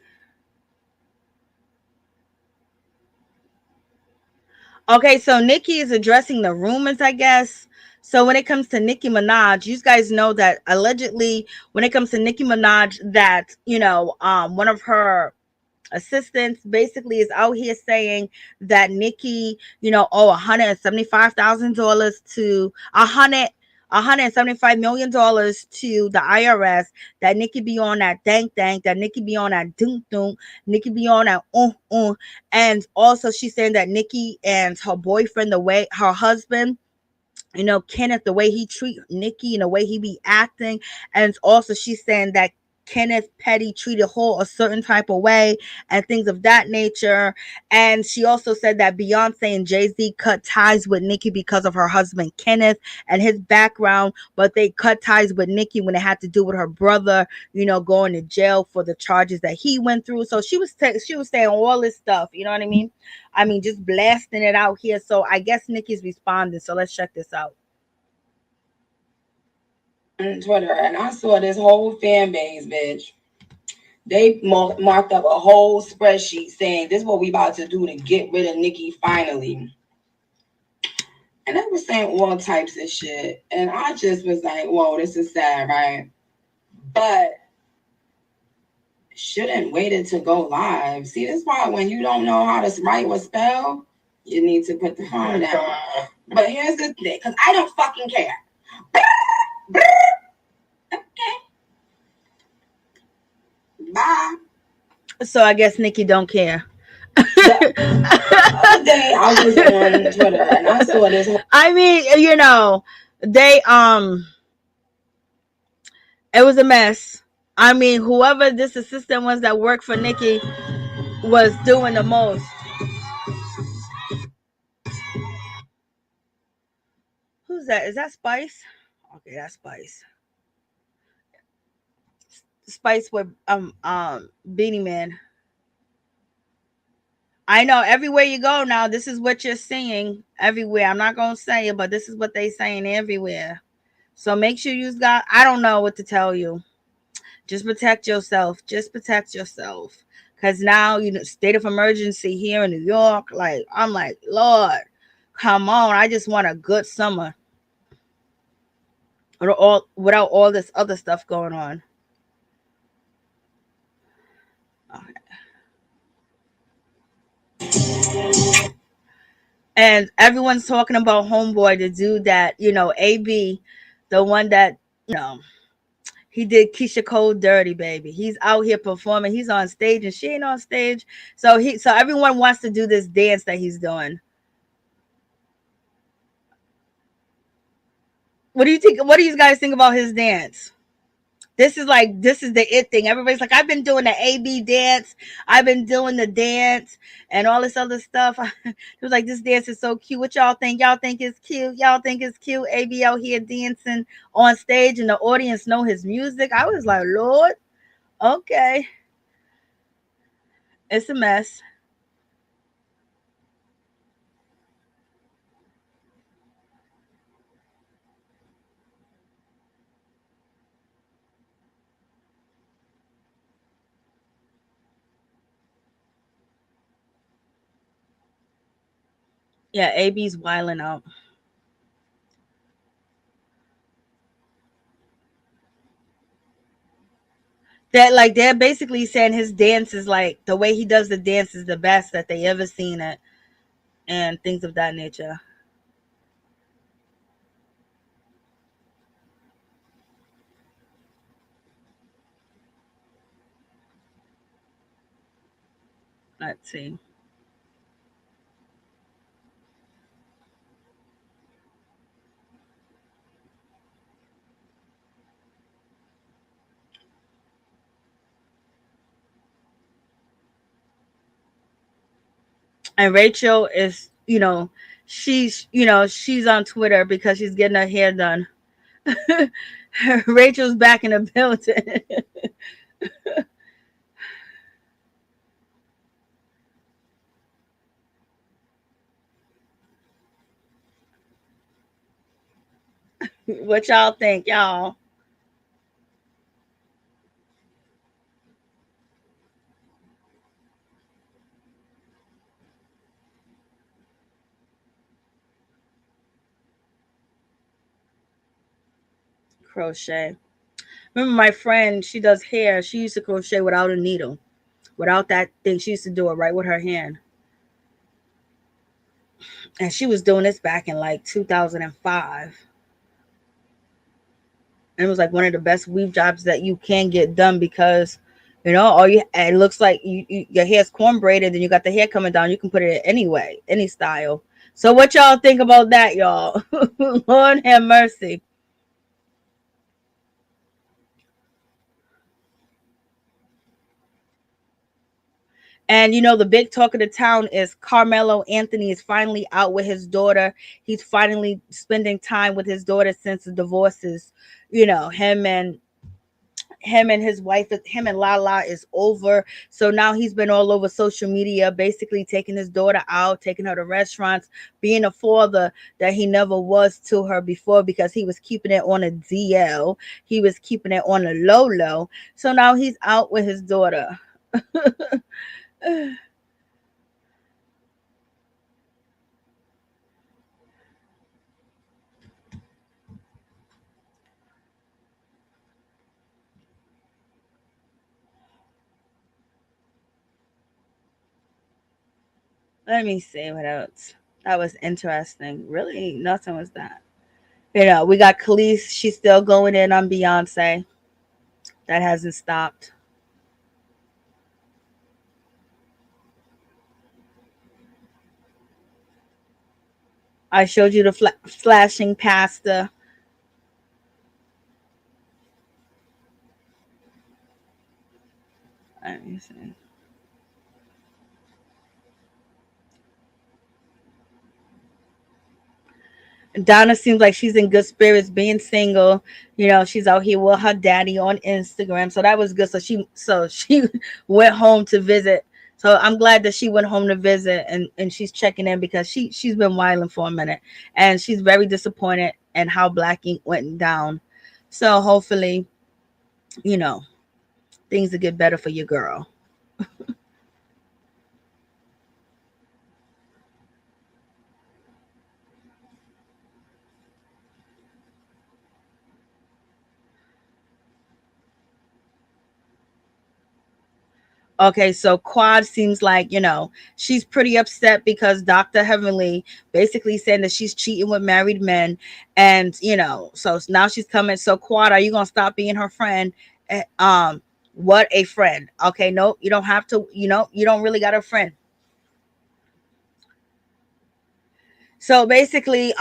Okay, so Nicki is addressing the rumors, I guess. So when it comes to Nicki Minaj, you guys know that allegedly, when it comes to Nicki Minaj, that one of her assistants basically is out here saying that Nicki, owe $175,000 to $175 million to the IRS, that Nicki be on that dank, that Nicki be on that dunk, Nicki be on that and also she's saying that Nicki and her boyfriend, her husband, Kenneth, the way he treat Nicki and the way he be acting, and also she's saying that Kenneth Petty treated her a certain type of way and things of that nature. And she also said that Beyonce and Jay-Z cut ties with Nicki because of her husband Kenneth and his background, but they cut ties with Nicki when it had to do with her brother, going to jail for the charges that he went through. So she was saying all this stuff, you know what I mean? I mean, just blasting it out here. So I guess Nicki's responding. So let's check this out. On Twitter, and I saw this whole fan base, bitch. They marked up a whole spreadsheet saying this is what we about to do to get rid of Nicki finally. And they were saying all types of shit. And I just was like, whoa, this is sad, right? But shouldn't waited to go live. See, this is why when you don't know how to write or spell, you need to put the phone down. But here's the thing, because I don't fucking care. Okay. Bye. So I guess Nicki don't care. The other day I was on Twitter and I saw this. I mean, they it was a mess. I mean, whoever this assistant was that worked for Nicki was doing the most. Who's that? Is that Spice? Okay, that's Spice. Spice with Beanie Man. I know everywhere you go now, this is what you're seeing everywhere. I'm not gonna say it, but this is what they saying everywhere. So make sure you got. I don't know what to tell you. Just protect yourself. Just protect yourself. Cause now state of emergency here in New York. Like I'm like, Lord, come on! I just want a good summer. Without all this other stuff going on. Okay. And everyone's talking about Homeboy, the dude that, AB, the one that, He did Keisha Cole dirty, baby. He's out here performing. He's on stage and she ain't on stage. So everyone wants to do this dance that he's doing. What do you think? What do you guys think about his dance? This is the it thing. Everybody's like, I've been doing the AB dance, I've been doing the dance, and all this other stuff. It was like, this dance is so cute. What y'all think? Y'all think it's cute? Y'all think it's cute? AB out here dancing on stage, and the audience know his music. I was like, Lord, okay, it's a mess. Yeah, AB's wiling out. That like they're basically saying his dance is like the way he does the dance is the best that they ever seen it, and things of that nature. Let's see. And Rachel is, she's on Twitter because she's getting her hair done. Rachel's back in the building. What y'all think, y'all? Crochet. Remember my friend, she does hair. She used to crochet without a needle, without that thing. She used to do it right with her hand. And she was doing this back in like 2005. And it was like one of the best weave jobs that you can get done because, all you it looks like your hair's corn braided and you got the hair coming down. You can put it any way, any style. So what y'all think about that, y'all? Lord have mercy. And the big talk of the town is Carmelo Anthony is finally out with his daughter. He's finally spending time with his daughter since the divorces. Him and his wife, him and Lala is over. So now he's been all over social media, basically taking his daughter out, taking her to restaurants, being a father that he never was to her before because he was keeping it on a DL. He was keeping it on a low low. So now he's out with his daughter. Let me see what else. That was interesting. Really, nothing was that. We got Khalees. She's still going in on Beyonce. That hasn't stopped. I showed you the flashing pasta. Let me see. Donna seems like she's in good spirits being single. She's out here with her daddy on Instagram. So that was good. So she went home to visit. So I'm glad that she went home to visit and she's checking in because she's been wilding for a minute and she's very disappointed in how Black Ink went down. So hopefully, you know, things will get better for your girl. Okay, so Quad seems like, she's pretty upset because Dr. Heavenly basically saying that she's cheating with married men. And, so now she's coming. So, Quad, are you going to stop being her friend? What a friend. Okay, no, you don't have to, you don't really got a friend. So basically,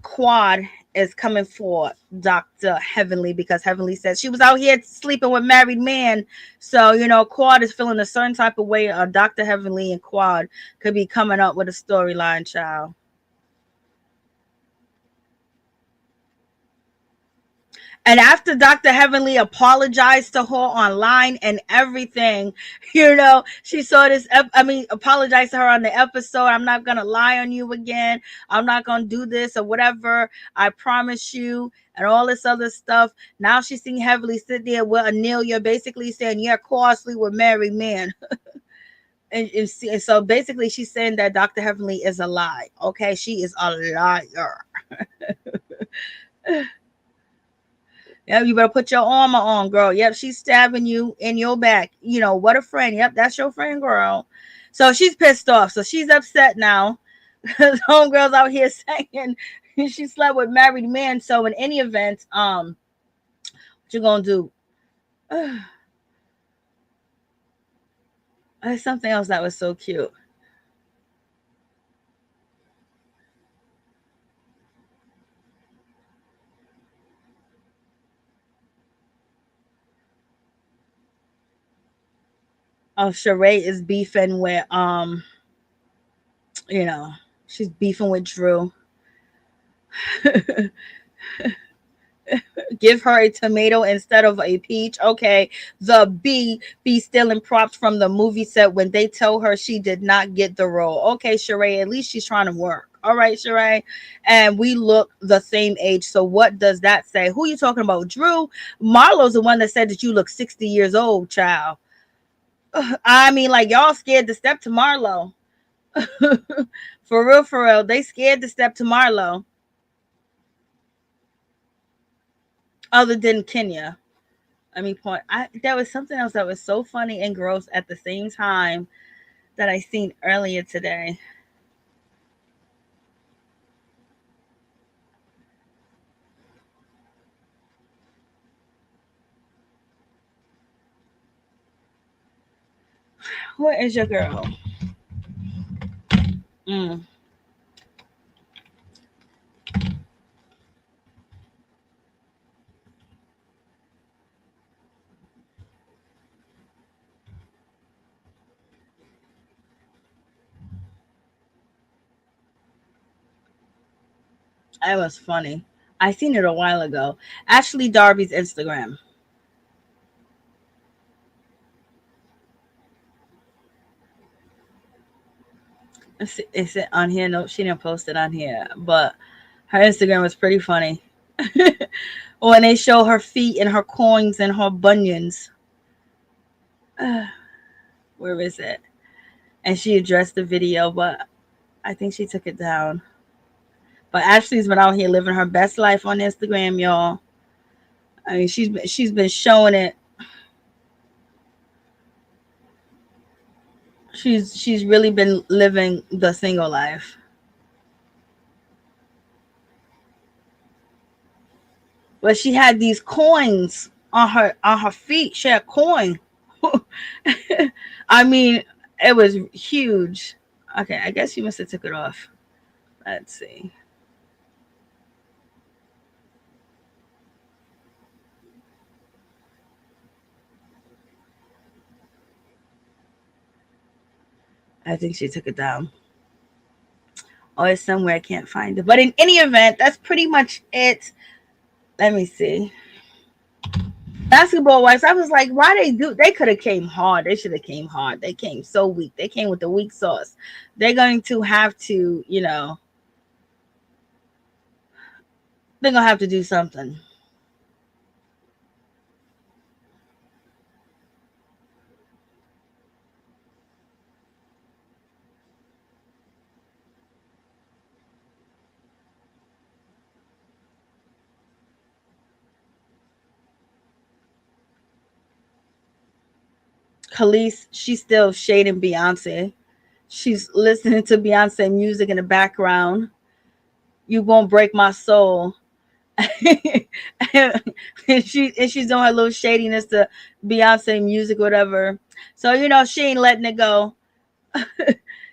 Quad is coming for Dr. Heavenly because Heavenly says she was out here sleeping with married men. So, Quad is feeling a certain type of way. Dr. Heavenly and Quad could be coming up with a storyline, child. And after Dr. Heavenly apologized to her online and everything, she saw this. Apologized to her on the episode. I'm not going to lie on you again. I'm not going to do this or whatever. I promise you. And all this other stuff. Now she's seeing Heavenly sit there with Anelia basically saying, yeah, costly with married men. And so basically she's saying that Dr. Heavenly is a lie. Okay, she is a liar. Yeah, you better put your armor on, girl. Yep, she's stabbing you in your back. What a friend. Yep, that's your friend, girl. So she's pissed off. So she's upset now. Because homegirl's out here saying she slept with married men. So in any event, what you gonna do? There's something else that was so cute. Oh, Sheree is beefing with you know, she's beefing with Drew. Give her a tomato instead of a peach. Okay, the B be stealing props from the movie set when they tell her she did not get the role. Okay, Sheree, at least she's trying to work. All right, Sheree. And we look the same age. So what does that say? Who are you talking about? Drew? Marlo's the one that said that you look 60 years old, child. I mean, like, y'all scared to step to Marlo. For real. They scared to step to Marlo. Other than Kenya. There was something else that was so funny and gross at the same time that I seen earlier today. Where is your girl? Mm. That was funny. I seen it a while ago. Ashley Darby's Instagram. Is it on here? Nope, she didn't post it on here. But her Instagram was pretty funny. When they show her feet and her coins and her bunions. Where is it? And she addressed the video, but I think she took it down. But Ashley's been out here living her best life on Instagram, y'all. I mean, she's been showing it. She's really been living the single life. But she had these coins on her feet. She had a coin. I mean, it was huge. Okay, I guess she must have took it off. Let's see. I think she took it down. Oh, it's somewhere I can't find it. But in any event, that's pretty much it. Let me see. Basketball wise, I was like, why they could have came hard. They should have came hard. They came so weak. They came with the weak sauce. They're going to have to, they're gonna have to do something. Khalees, she's still shading Beyonce. She's listening to Beyonce music in the background. You won't break my soul. and she's doing her little shadiness to Beyonce music, whatever. So she ain't letting it go.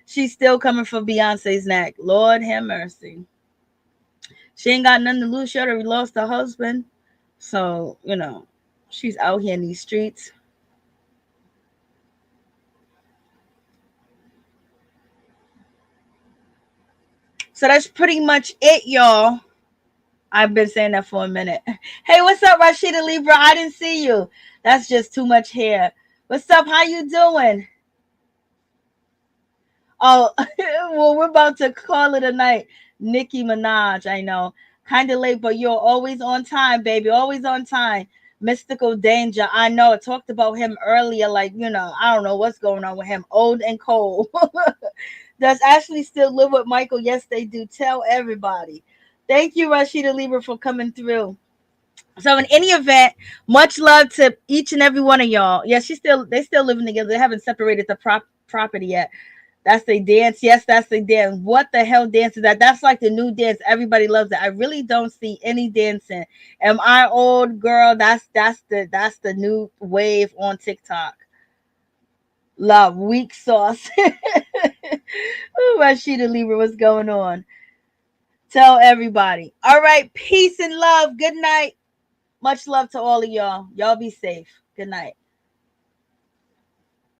She's still coming for Beyonce's neck. Lord have mercy. She ain't got nothing to lose. She already lost her husband. So, she's out here in these streets. So that's pretty much it, y'all. I've been saying that for a minute. Hey, what's up, Rashida Libra? I didn't see you. That's just too much hair. What's up? How you doing? Oh, well, we're about to call it a night. Nicki Minaj, I know. Kind of late, but you're always on time, baby. Always on time. Mystical Danger. I know. I talked about him earlier. Like, I don't know what's going on with him. Old and cold. Does Ashley still live with Michael? Yes, they do. Tell everybody. Thank you, Rashida Lieber, for coming through. So in any event, much love to each and every one of y'all. Yeah, they still living together. They haven't separated the property yet. That's the dance. Yes, that's the dance. What the hell dance is that? That's like the new dance. Everybody loves it. I really don't see any dancing. Am I old, girl? That's the new wave on TikTok. Love weak sauce. Ooh, Rashida Libra, what's going on? Tell everybody. All right, peace and love. Good night. Much love to all of y'all. Y'all be safe. Good night.